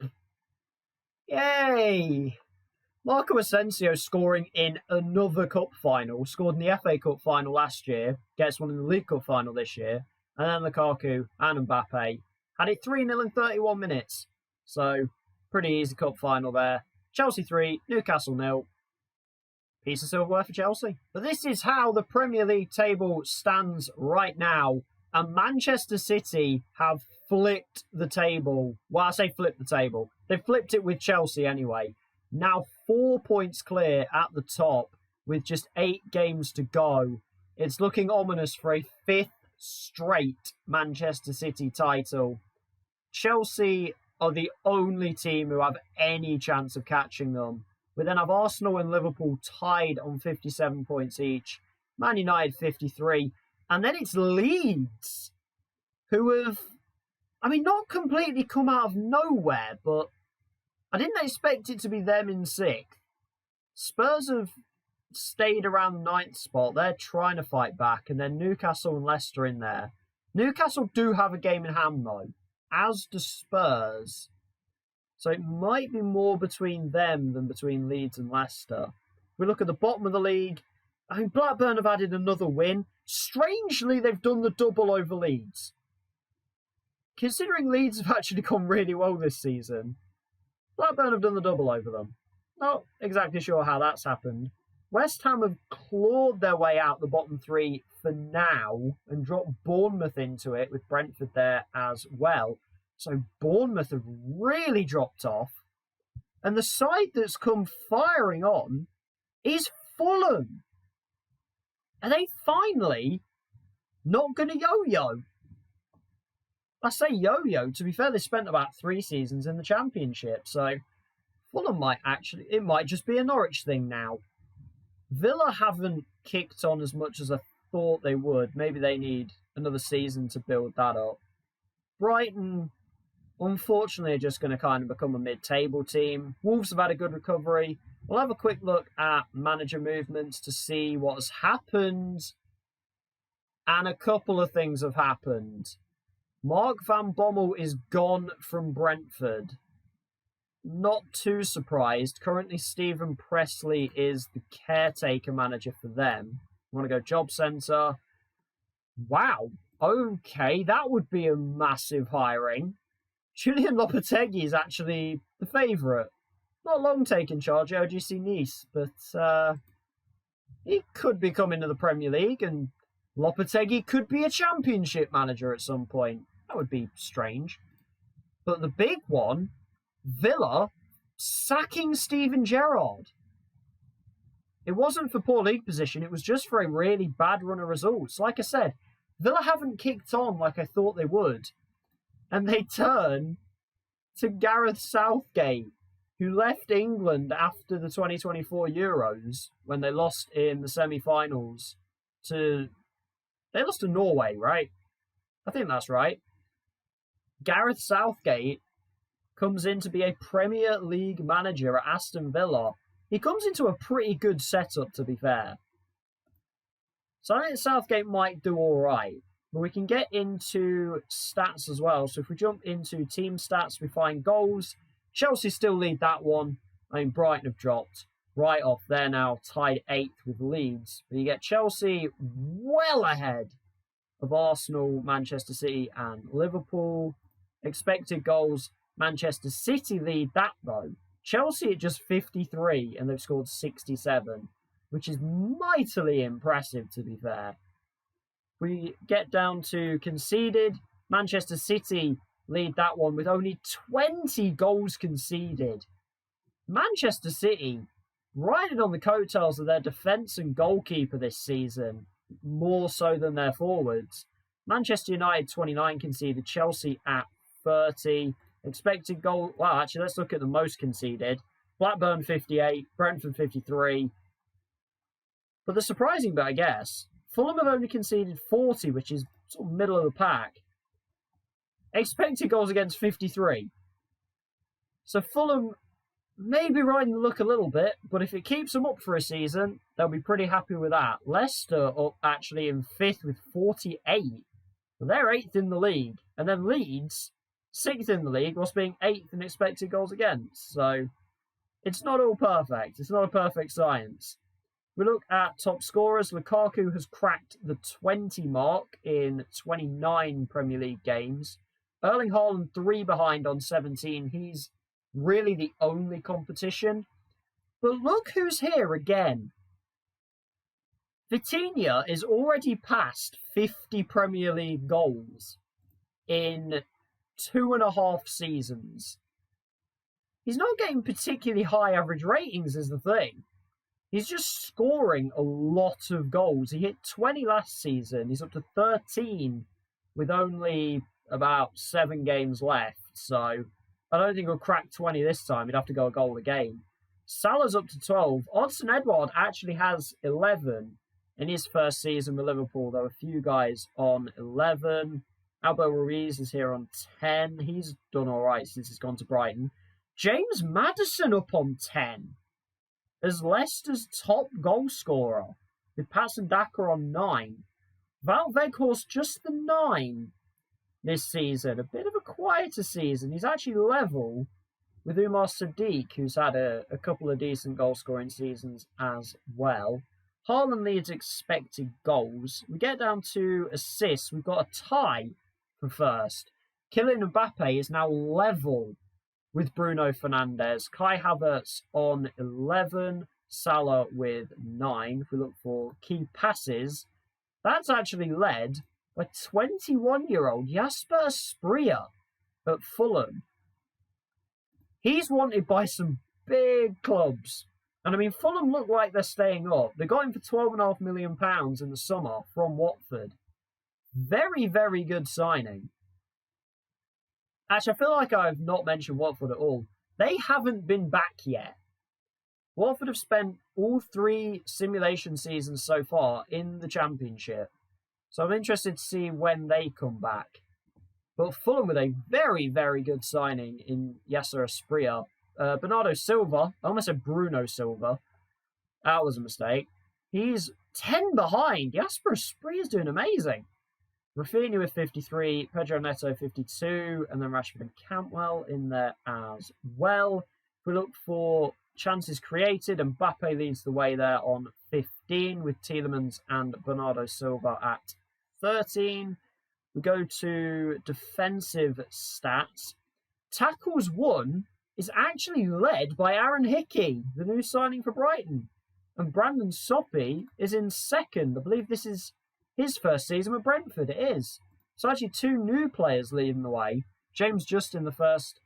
[SPEAKER 1] Yay! Marco Asensio scoring in another cup final, scored in the FA Cup final last year, gets one in the League Cup final this year, and then Lukaku and Mbappe had it 3-0 in 31 minutes. So, pretty easy cup final there. Chelsea 3, Newcastle 0. Piece of silverware for Chelsea. But this is how the Premier League table stands right now. And Manchester City have flipped the table. Well, I say flipped the table. They've flipped it with Chelsea anyway. Now 4 points clear at the top with just 8 games to go. It's looking ominous for a 5th straight Manchester City title. Chelsea are the only team who have any chance of catching them. We then have Arsenal and Liverpool tied on 57 points each. Man United 53. And then it's Leeds, who have, not completely come out of nowhere, but I didn't expect it to be them in 6th. Spurs have stayed around the 9th spot. They're trying to fight back. And then Newcastle and Leicester in there. Newcastle do have a game in hand, though, as do Spurs. So it might be more between them than between Leeds and Leicester. We look at the bottom of the league. Blackburn have added another win. Strangely, they've done the double over Leeds. Considering Leeds have actually gone really well this season, Blackburn have done the double over them. Not exactly sure how that's happened. West Ham have clawed their way out the bottom three for now and dropped Bournemouth into it with Brentford there as well. So Bournemouth have really dropped off. And the side that's come firing on is Fulham. Are they finally not going to yo-yo? I say yo-yo. To be fair, they spent about 3 seasons in the Championship. So Fulham it might just be a Norwich thing now. Villa haven't kicked on as much as I thought they would. Maybe they need another season to build that up. Brighton, unfortunately, are just going to kind of become a mid-table team. Wolves have had a good recovery. We'll have a quick look at manager movements to see what has happened. And a couple of things have happened. Mark van Bommel is gone from Brentford. Not too surprised. Currently, Stephen Pressley is the caretaker manager for them. Want to go job centre? Wow. Okay, that would be a massive hiring. Julian Lopetegui is actually the favourite. Not long taking charge at OGC Nice, but he could be coming to the Premier League, and Lopetegui could be a Championship manager at some point. That would be strange. But the big one, Villa sacking Steven Gerrard. It wasn't for poor league position, it was just for a really bad run of results. Like I said, Villa haven't kicked on like I thought they would. And they turn to Gareth Southgate, who left England after the 2024 Euros when they lost in the semi-finals to... They lost to Norway, right? I think that's right. Gareth Southgate comes in to be a Premier League manager at Aston Villa. He comes into a pretty good setup, to be fair. So I think Southgate might do all right. But we can get into stats as well. So if we jump into team stats, we find goals. Chelsea still lead that one. I mean, Brighton have dropped right off. They're now tied 8th with Leeds. But you get Chelsea well ahead of Arsenal, Manchester City and Liverpool. Expected goals, Manchester City lead that though. Chelsea at just 53 and they've scored 67, which is mightily impressive to be fair. We get down to conceded. Manchester City lead that one with only 20 goals conceded. Manchester City riding on the coattails of their defence and goalkeeper this season, more so than their forwards. Manchester United 29 conceded, Chelsea at 30. Expected goal, well, actually, let's look at the most conceded. Blackburn 58, Brentford 53. But the surprising bit, I guess, Fulham have only conceded 40, which is sort of middle of the pack. Expected goals against 53. So Fulham may be riding the luck a little bit, but if it keeps them up for a season, they'll be pretty happy with that. Leicester up actually in 5th with 48. Well, they're 8th in the league. And then Leeds, 6th in the league, whilst being 8th in expected goals against. So it's not all perfect. It's not a perfect science. We look at top scorers. Lukaku has cracked the 20 mark in 29 Premier League games. Erling Haaland 3 behind on 17. He's really the only competition. But look who's here again. Vitinha is already past 50 Premier League goals in 2.5 seasons. He's not getting particularly high average ratings is the thing. He's just scoring a lot of goals. He hit 20 last season. He's up to 13 with only about 7 games left. So I don't think he'll crack 20 this time. He'd have to go a goal a game. Salah's up to 12. Odsonne Edouard actually has 11 in his first season with Liverpool. There were a few guys on 11. Albo Ruiz is here on 10. He's done all right since he's gone to Brighton. James Maddison up on 10 as Leicester's top goal scorer, with Patson Daka on 9. Val Weghorst just the 9 this season. A bit of a quieter season. He's actually level with Umar Sadiq, who's had a couple of decent goal-scoring seasons as well. Haaland leads expected goals. We get down to assists. We've got a tie for first. Kylian Mbappe is now level with Bruno Fernandes. Kai Havertz on 11. Salah with 9. If we look for key passes, that's actually led by 21-year-old Jasper Asprilla at Fulham. He's wanted by some big clubs. And I mean, Fulham look like they're staying up. They got him for £12.5 million in the summer from Watford. Very, very good signing. Actually, I feel like I've not mentioned Watford at all. They haven't been back yet. Watford have spent all 3 simulation seasons so far in the Championship. So I'm interested to see when they come back. But Fulham with a very, very good signing in Jasper Asprilla. Bernardo Silva, I almost said Bruno Silva. That was a mistake. He's 10 behind. Jasper Asprilla is doing amazing. Rafinha with 53, Pedro Neto 52, and then Rashford and Cantwell in there as well. If we look for chances created, Mbappe leads the way there on 15, with Tielemans and Bernardo Silva at 13. We go to defensive stats. Tackles won is actually led by Aaron Hickey, the new signing for Brighton. And Brandon Soppy is in second. I believe this is his first season with Brentford. It is. So actually 2 new players leading the way. James Justin, the first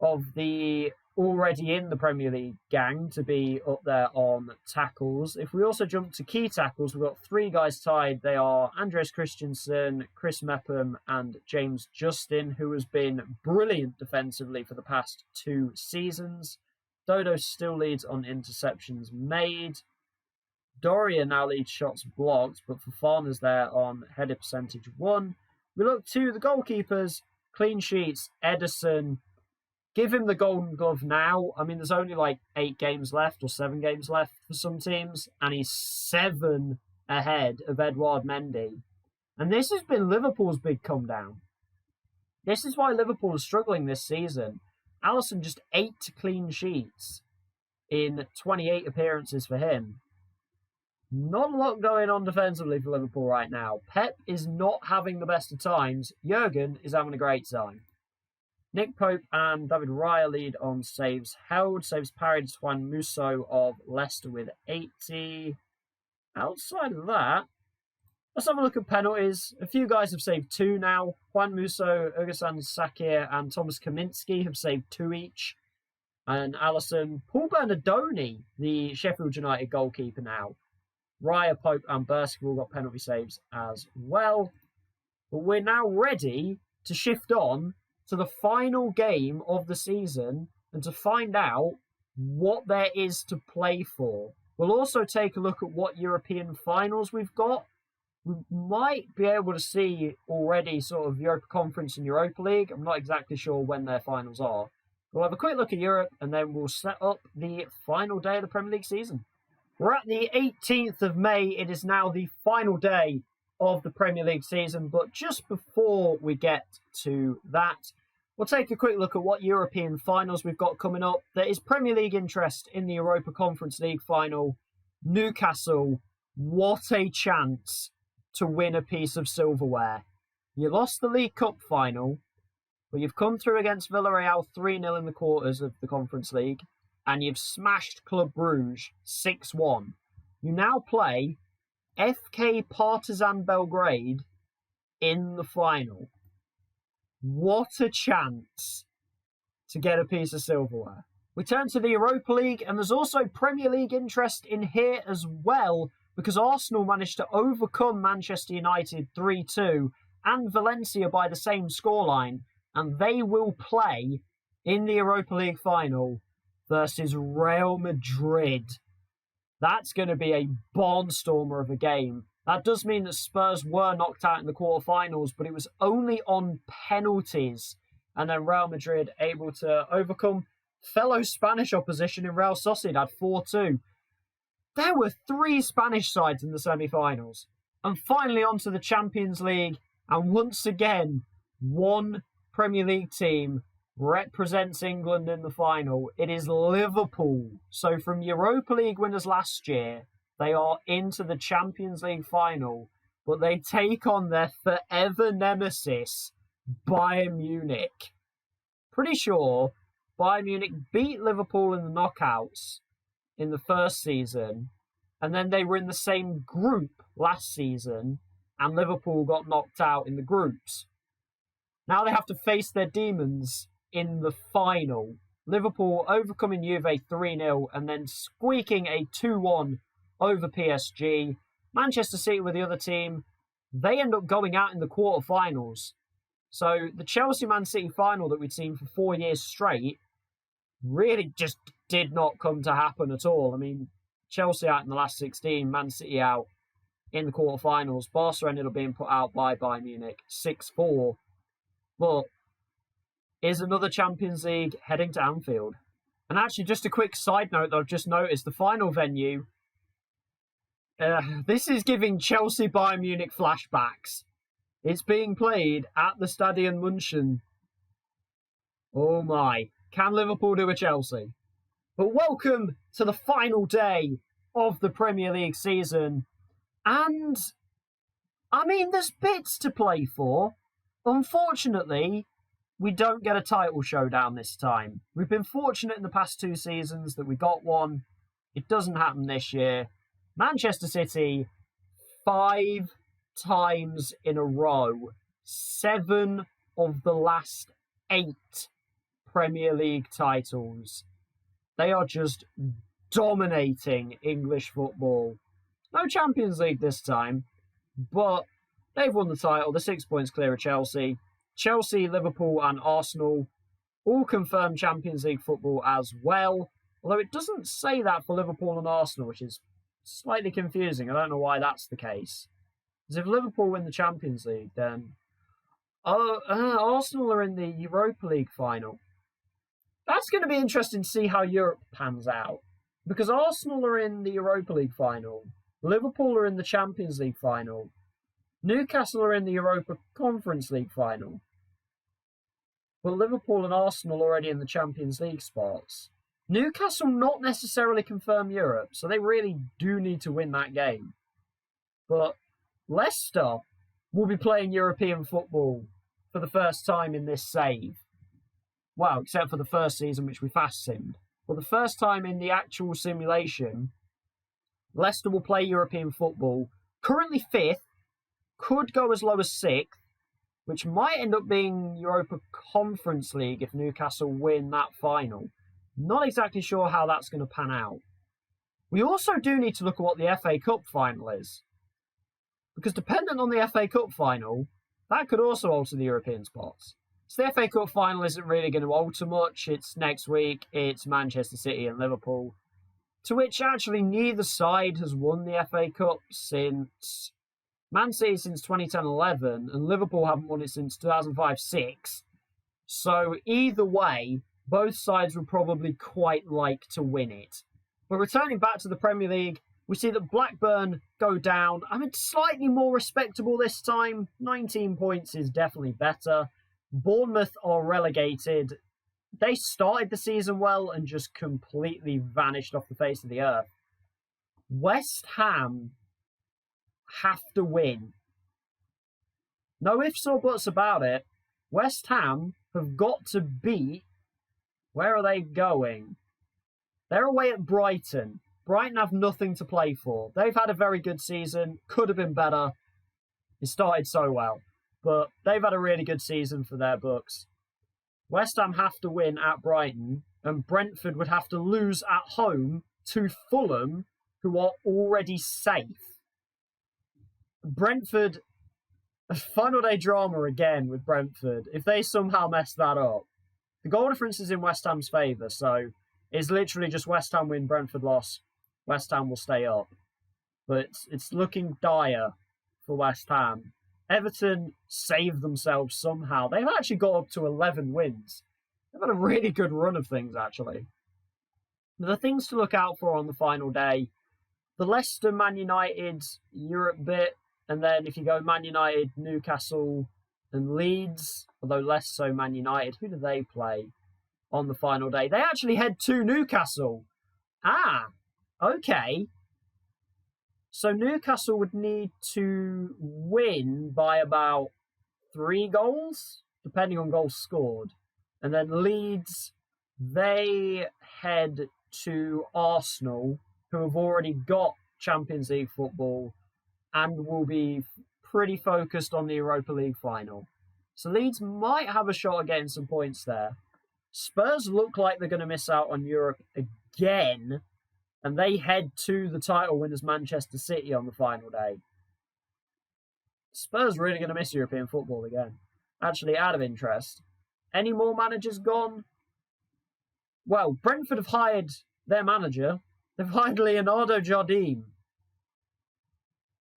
[SPEAKER 1] of the already in the Premier League gang to be up there on tackles. If we also jump to key tackles, we've got 3 guys tied. They are Andreas Christensen, Chris Mepham, and James Justin, who has been brilliant defensively for the past 2 seasons. Dodo still leads on interceptions made. Doria now leads shots blocked, but Fofana's there on header percentage 1. We look to the goalkeepers, clean sheets, Ederson. Give him the Golden Glove now. I mean, there's only like 8 games left or 7 games left for some teams, and he's 7 ahead of Edouard Mendy. And this has been Liverpool's big come down. This is why Liverpool is struggling this season. Alisson just 8 clean sheets in 28 appearances for him. Not a lot going on defensively for Liverpool right now. Pep is not having the best of times. Jurgen is having a great time. Nick Pope and David Raya lead on saves held. Saves parried, Juan Musso of Leicester with 80. Outside of that, let's have a look at penalties. A few guys have saved 2 now. Juan Musso, Ugasan Sakir, and Thomas Kaminski have saved 2 each. And Alisson, Paul Bernardoni, the Sheffield United goalkeeper now. Raya, Pope, and Bursk have all got penalty saves as well. But we're now ready to shift on to the final game of the season and to find out what there is to play for. We'll also take a look at what European finals we've got. We might be able to see already sort of Europa Conference and Europa League. I'm not exactly sure when their finals are. We'll have a quick look at Europe and then we'll set up the final day of the Premier League season. We're at the 18th of May. It is now the final day of the Premier League season. But just before we get to that, we'll take a quick look at what European finals we've got coming up. There is Premier League interest in the Europa Conference League final. Newcastle, what a chance to win a piece of silverware. You lost the League Cup final, but you've come through against Villarreal 3-0 in the quarters of the Conference League, and you've smashed Club Brugge 6-1. You now play FK Partizan Belgrade in the final. What a chance to get a piece of silverware. We turn to the Europa League, and there's also Premier League interest in here as well, because Arsenal managed to overcome Manchester United 3-2 and Valencia by the same scoreline, and they will play in the Europa League final versus Real Madrid. That's going to be a barnstormer of a game. That does mean that Spurs were knocked out in the quarterfinals, but it was only on penalties. And then Real Madrid able to overcome fellow Spanish opposition in Real Sociedad 4-2. There were 3 Spanish sides in the semi-finals. And finally on to the Champions League. And once again, one Premier League team represents England in the final. It is Liverpool. So from Europa League winners last year, they are into the Champions League final, but they take on their forever nemesis, Bayern Munich. pretty sure Bayern Munich beat Liverpool in the knockouts in the first season, and then they were in the same group last season, and Liverpool got knocked out in the groups. Now they have to face their demons in the final. Liverpool overcoming Juve 3-0 and then squeaking a 2-1 over PSG. Manchester City were the other team. They end up going out in the quarterfinals. So the Chelsea-Man City final that we'd seen for 4 years straight really just did not come to happen at all. I mean, Chelsea out in the last 16, Man City out in the quarterfinals. Barca ended up being put out by Bayern Munich 6-4. But is another Champions League heading to Anfield? And actually, just a quick side note that I've just noticed, the final venue, this is giving Chelsea Bayern Munich flashbacks. It's being played at the Stadion München. Oh my. Can Liverpool do a Chelsea? But welcome to the final day of the Premier League season. And, I mean, there's bits to play for. Unfortunately, we don't get a title showdown this time. We've been fortunate in the past 2 seasons that we got one. It doesn't happen this year. Manchester City, 5 times in a row. 7 of the last 8 Premier League titles. They are just dominating English football. No Champions League this time, but they've won the title. They're 6 points clear of Chelsea. Chelsea, Liverpool and Arsenal all confirmed Champions League football as well. Although it doesn't say that for Liverpool and Arsenal, which is slightly confusing. I don't know why that's the case. Because if Liverpool win the Champions League, then Arsenal are in the Europa League final. That's going to be interesting to see how Europe pans out. Because Arsenal are in the Europa League final. Liverpool are in the Champions League final. Newcastle are in the Europa Conference League final. But Liverpool and Arsenal already in the Champions League spots. Newcastle not necessarily confirm Europe, so they really do need to win that game. But Leicester will be playing European football for the first time in this save. Well, except for the first season, which we fast simmed. For the first time in the actual simulation, Leicester will play European football. Currently 5th, could go as low as 6th, which might end up being Europa Conference League if Newcastle win that final. Not exactly sure how that's going to pan out. We also do need to look at what the FA Cup final is. Because dependent on the FA Cup final, that could also alter the European spots. So the FA Cup final isn't really going to alter much. It's next week. It's Manchester City and Liverpool. To which actually neither side has won the FA Cup since Man City since 2010-11 and Liverpool haven't won it since 2005-06. So either way, both sides would probably quite like to win it. But returning back to the Premier League, we see that Blackburn go down. I mean, slightly more respectable this time. 19 points is definitely better. Bournemouth are relegated. They started the season well and just completely vanished off the face of the earth. West Ham have to win. No ifs or buts about it. West Ham have got to beat. Where are they going? They're away at Brighton. Brighton have nothing to play for. They've had a very good season. Could have been better. It started so well. But they've had a really good season for their books. West Ham have to win at Brighton. And Brentford would have to lose at home to Fulham, who are already safe. Brentford, final day drama again with Brentford. If they somehow mess that up, the goal difference is in West Ham's favour, so it's literally just West Ham win, Brentford loss. West Ham will stay up. But it's looking dire for West Ham. Everton saved themselves somehow. They've actually got up to 11 wins. They've had a really good run of things, actually. The things to look out for on the final day, the Leicester Man United Europe bit, and then if you go Man United, Newcastle and Leeds, although less so Man United, who do they play on the final day? They actually head to Newcastle. Ah, okay. So Newcastle would need to win by about 3 goals, depending on goals scored. And then Leeds, they head to Arsenal, who have already got Champions League football and will be pretty focused on the Europa League final. So Leeds might have a shot at getting some points there. Spurs look like they're going to miss out on Europe again, and they head to the title winners Manchester City on the final day. Spurs really going to miss European football again. Actually, out of interest, any more managers gone? Well, Brentford have hired their manager. They've hired Leonardo Jardim,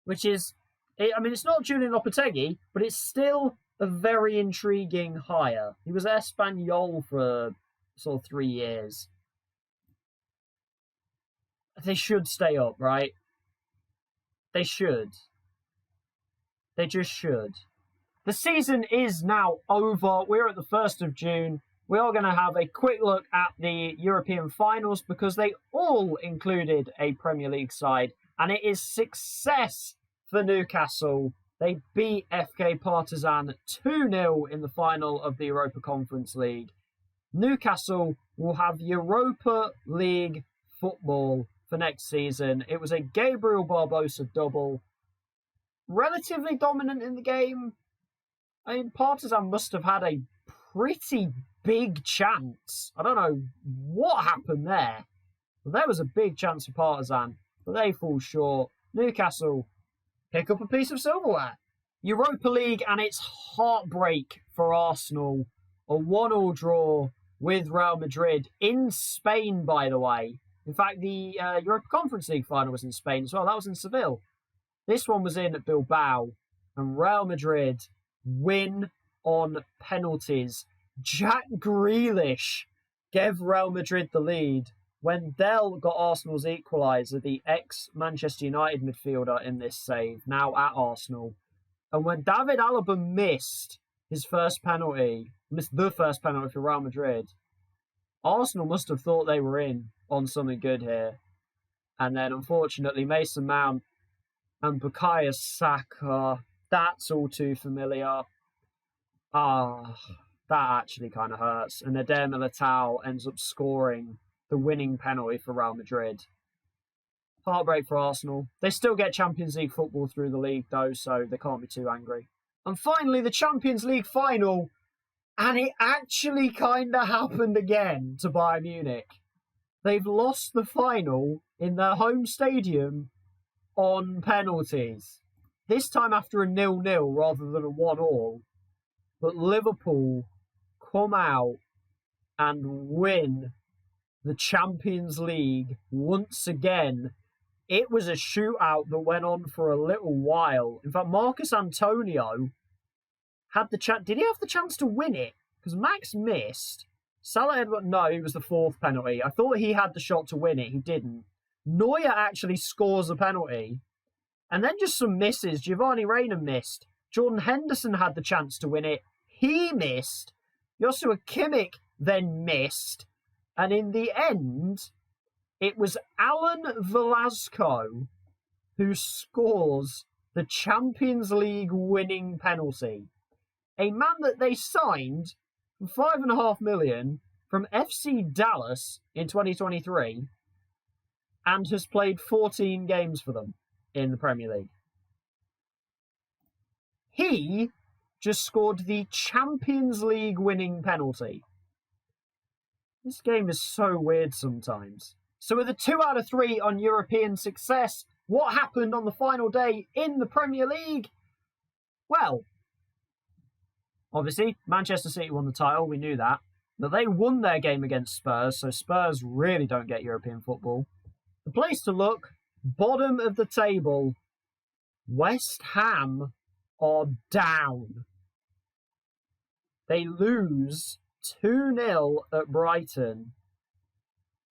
[SPEAKER 1] which is, I mean, it's not Julian Lopetegui, but it's still a very intriguing hire. He was at Espanyol for sort of 3 years. They should stay up, right? They should. They just should. The season is now over. We're at the 1st of June. We are going to have a quick look at the European finals because they all included a Premier League side, and it is success for Newcastle. They beat FK Partizan 2-0 in the final of the Europa Conference League. Newcastle will have Europa League football for next season. It was a Gabriel Barbosa double. Relatively dominant in the game. I mean, Partizan must have had a pretty big chance. I don't know what happened there. But there was a big chance for Partizan, but they fall short. Newcastle pick up a piece of silverware. Europa League and its heartbreak for Arsenal. A 1-1 draw with Real Madrid in Spain, by the way. In fact, the Europa Conference League final was in Spain as well. That was in Seville. This one was in Bilbao, and Real Madrid win on penalties. Jack Grealish gave Real Madrid the lead. Wendell got Arsenal's equaliser, the ex-Manchester United midfielder in this save, now at Arsenal. And when David Alaba missed the first penalty for Real Madrid, Arsenal must have thought they were in on something good here. And then, unfortunately, Mason Mount and Bukayo Saka, that's all too familiar. That actually kind of hurts. And Eder Militao ends up scoring the winning penalty for Real Madrid. Heartbreak for Arsenal. They still get Champions League football through the league, though, so they can't be too angry. And finally, the Champions League final. And it actually kind of happened again to Bayern Munich. They've lost the final in their home stadium on penalties. This time after a 0-0 rather than a 1-1. But Liverpool come out and win the Champions League once again. It was a shootout that went on for a little while. In fact, Marcus Antonio had the chance. Did he have the chance to win it? Because Max missed. Salah Edward, no, he was the fourth penalty. I thought he had the shot to win it. He didn't. Neuer actually scores a penalty. And then just some misses. Giovanni Reina missed. Jordan Henderson had the chance to win it. He missed. Joshua Kimmich then missed. And in the end, it was Alan Velasco who scores the Champions League winning penalty. A man that they signed for $5.5 million from FC Dallas in 2023 and has played 14 games for them in the Premier League. He just scored the Champions League winning penalty. This game is so weird sometimes. So with a 2 out of 3 on European success, what happened on the final day in the Premier League? Well, obviously, Manchester City won the title, we knew that. But they won their game against Spurs, so Spurs really don't get European football. The place to look, bottom of the table, West Ham are down. They lose 2-0 at Brighton.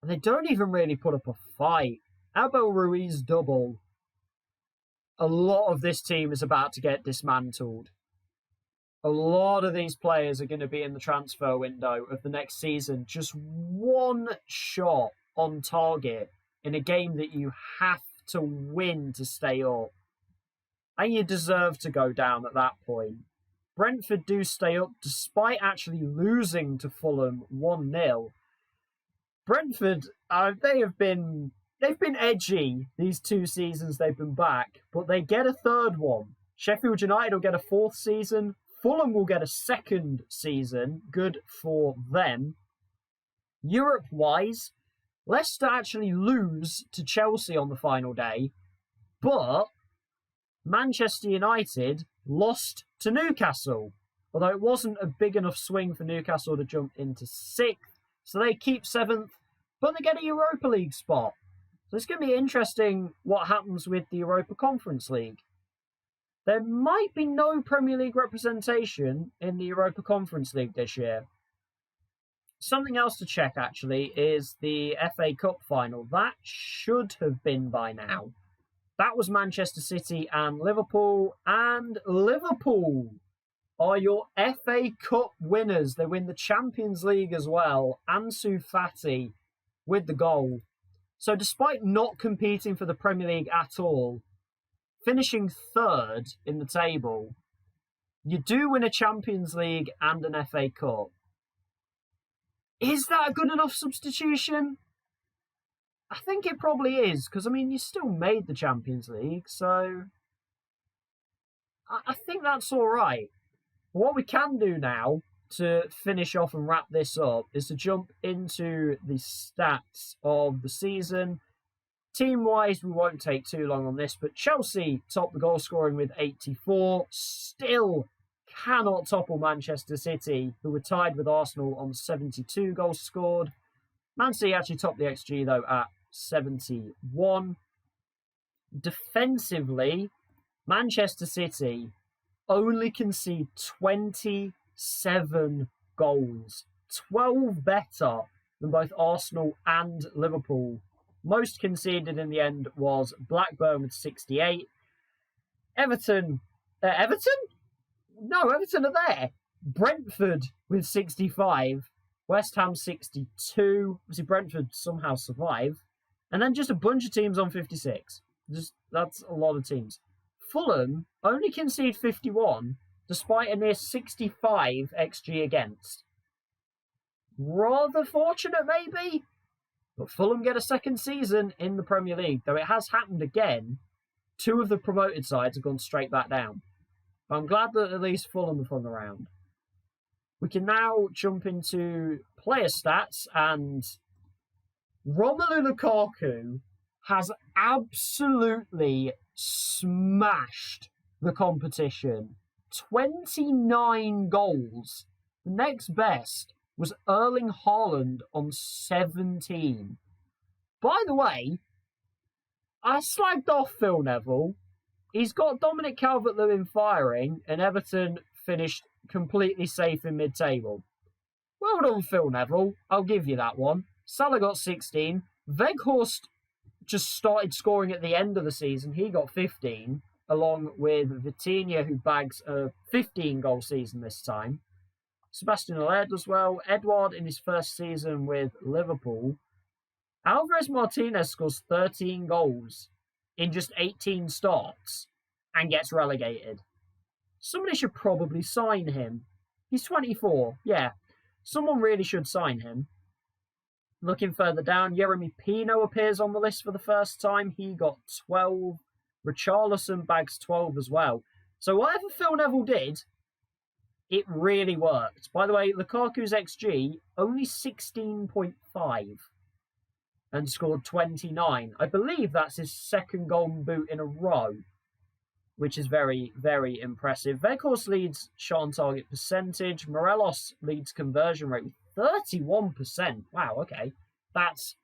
[SPEAKER 1] And they don't even really put up a fight. Abel Ruiz double. A lot of this team is about to get dismantled. A lot of these players are going to be in the transfer window of the next season. Just one shot on target in a game that you have to win to stay up. And you deserve to go down at that point. Brentford do stay up despite actually losing to Fulham 1-0. Brentford, they've been edgy these 2 seasons they've been back, but they get a third one. Sheffield United will get a 4th season. Fulham will get a 2nd season. Good for them. Europe-wise, Leicester actually lose to Chelsea on the final day, but Manchester United lost to Newcastle, although it wasn't a big enough swing for Newcastle to jump into 6th, so they keep 7th, but they get a Europa League spot. So it's going to be interesting what happens with the Europa Conference League. There might be no Premier League representation in the Europa Conference League this year. Something else to check, actually, is the FA Cup final. That should have been by now. That was Manchester City and Liverpool are your FA Cup winners. They win the Champions League as well. Ansu Fati with the goal. So despite not competing for the Premier League at all, finishing 3rd in the table, you do win a Champions League and an FA Cup. Is that a good enough substitution? I think it probably is, because, you still made the Champions League, so I think that's all right. What we can do now to finish off and wrap this up is to jump into the stats of the season. Team-wise, we won't take too long on this, but Chelsea topped the goal scoring with 84, still cannot topple Manchester City, who were tied with Arsenal on 72 goals scored. Man City actually topped the XG, though, at 71. Defensively, Manchester City only concede 27 goals, 12 better than both Arsenal and Liverpool. Most conceded in the end was Blackburn with 68. Everton are there. Brentford with 65. West Ham 62. Obviously, Brentford somehow survive. And then just a bunch of teams on 56. That's a lot of teams. Fulham only concede 51, despite a near 65 XG against. Rather fortunate, maybe? But Fulham get a 2nd season in the Premier League, though it has happened again. 2 of the promoted sides have gone straight back down. But I'm glad that at least Fulham have hung around. We can now jump into player stats, and Romelu Lukaku has absolutely smashed the competition. 29 goals. The next best was Erling Haaland on 17. By the way, I slagged off Phil Neville. He's got Dominic Calvert-Lewin firing, and Everton finished completely safe in mid-table. Well done, Phil Neville. I'll give you that one. Salah got 16. Weghorst just started scoring at the end of the season. He got 15, along with Vitinha, who bags a 15-goal season this time. Sebastian Haller as well. Edouard in his first season with Liverpool. Alvarez Martinez scores 13 goals in just 18 starts and gets relegated. Somebody should probably sign him. He's 24. Yeah, someone really should sign him. Looking further down, Yeremy Pino appears on the list for the first time. He got 12. Richarlison bags 12 as well. So whatever Phil Neville did, it really worked. By the way, Lukaku's XG, only 16.5 and scored 29. I believe that's his 2nd golden boot in a row, which is very, very impressive. Weghorst leads shot on target percentage. Morelos leads conversion rate with 31%. Wow, okay. That's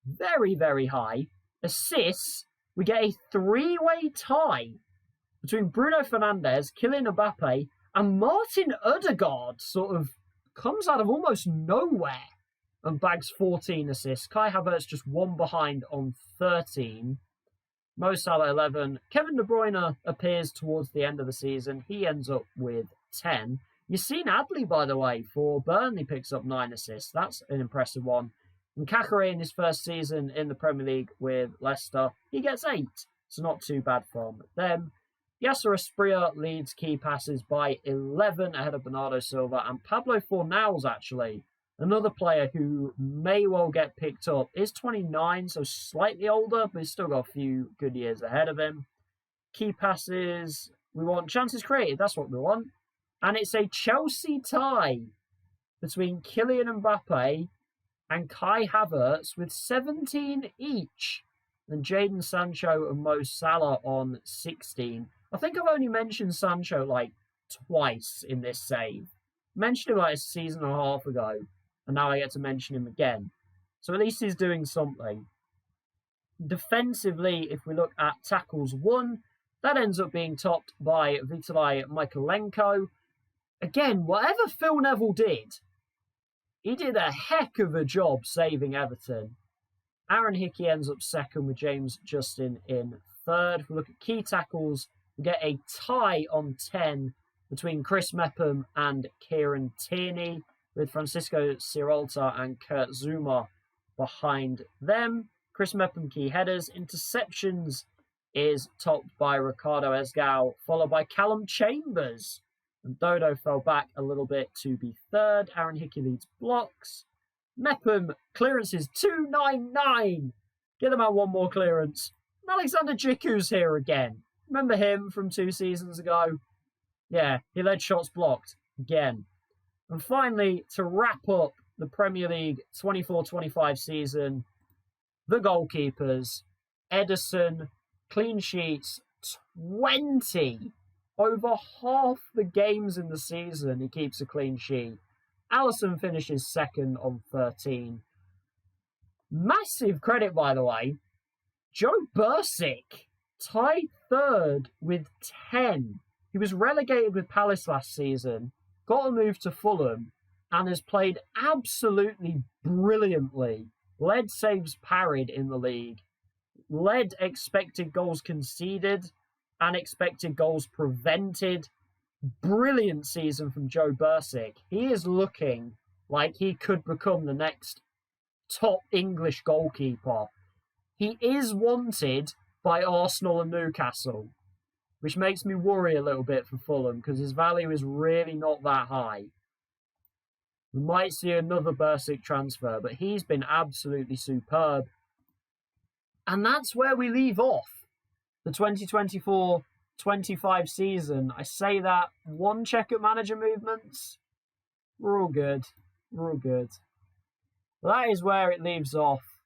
[SPEAKER 1] very, very high. Assists, we get a 3-way tie between Bruno Fernandes, Kylian Mbappe, and Martin Ødegaard. Sort of comes out of almost nowhere and bags 14 assists. Kai Havertz just one behind on 13. Mo Salah 11. Kevin De Bruyne appears towards the end of the season. He ends up with 10. Yassine Adli, by the way, for Burnley picks up 9 assists. That's an impressive one. And Kakare in his first season in the Premier League with Leicester, he gets 8. So not too bad from them. Yasser Asprilla leads key passes by 11 ahead of Bernardo Silva, and Pablo Fornals, actually, another player who may well get picked up, is 29, so slightly older, but he's still got a few good years ahead of him. Key passes, we want chances created, that's what we want. And it's a Chelsea tie between Kylian Mbappe and Kai Havertz with 17 each. And Jadon Sancho and Mo Salah on 16. I think I've only mentioned Sancho like twice in this save. Mentioned him like a season and a half ago, and now I get to mention him again. So at least he's doing something. Defensively, if we look at tackles won, that ends up being topped by Vitaly Mykolenko. Again, whatever Phil Neville did, he did a heck of a job saving Everton. Aaron Hickey ends up second with James Justin in third. If we look at key tackles, we get a tie on 10 between Chris Mepham and Kieran Tierney, with Francisco Cirolta and Kurt Zouma behind them. Chris Mepham key headers. Interceptions is topped by Ricardo Esgao, followed by Callum Chambers. And Dodo fell back a little bit to be third. Aaron Hickey leads blocks. Mepham clearances 299. Get them out one more clearance. And Alexander Jiku's here again. Remember him from 2 seasons ago? Yeah, he led shots blocked again. And finally, to wrap up the Premier League 24-25 season, the goalkeepers, Ederson, clean sheets 20. Over half the games in the season, he keeps a clean sheet. Alisson finishes second on 13. Massive credit, by the way. Joe Bursick tied third with 10. He was relegated with Palace last season, got a move to Fulham, and has played absolutely brilliantly. Led saves parried in the league. Led expected goals conceded and expected goals prevented. Brilliant season from Joe Bursick. He is looking like he could become the next top English goalkeeper. He is wanted by Arsenal and Newcastle, which makes me worry a little bit for Fulham because his value is really not that high. We might see another Bursick transfer, but he's been absolutely superb. And that's where we leave off the 2024-25 season. I say that, one check at manager movements. We're all good. We're all good. But that is where it leaves off.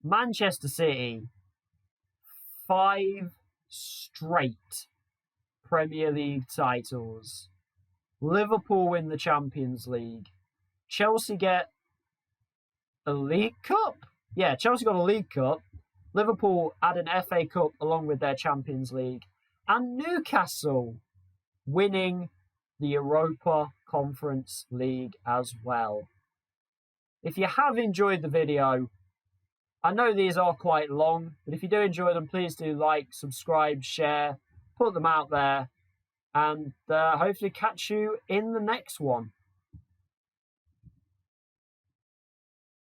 [SPEAKER 1] Manchester City, 5 straight Premier League titles. Liverpool win the Champions League. Chelsea get a League Cup? Yeah, Chelsea got a League Cup. Liverpool had an FA Cup along with their Champions League. And Newcastle winning the Europa Conference League as well. If you have enjoyed the video, I know these are quite long, but if you do enjoy them, please do like, subscribe, share, put them out there, and hopefully catch you in the next one.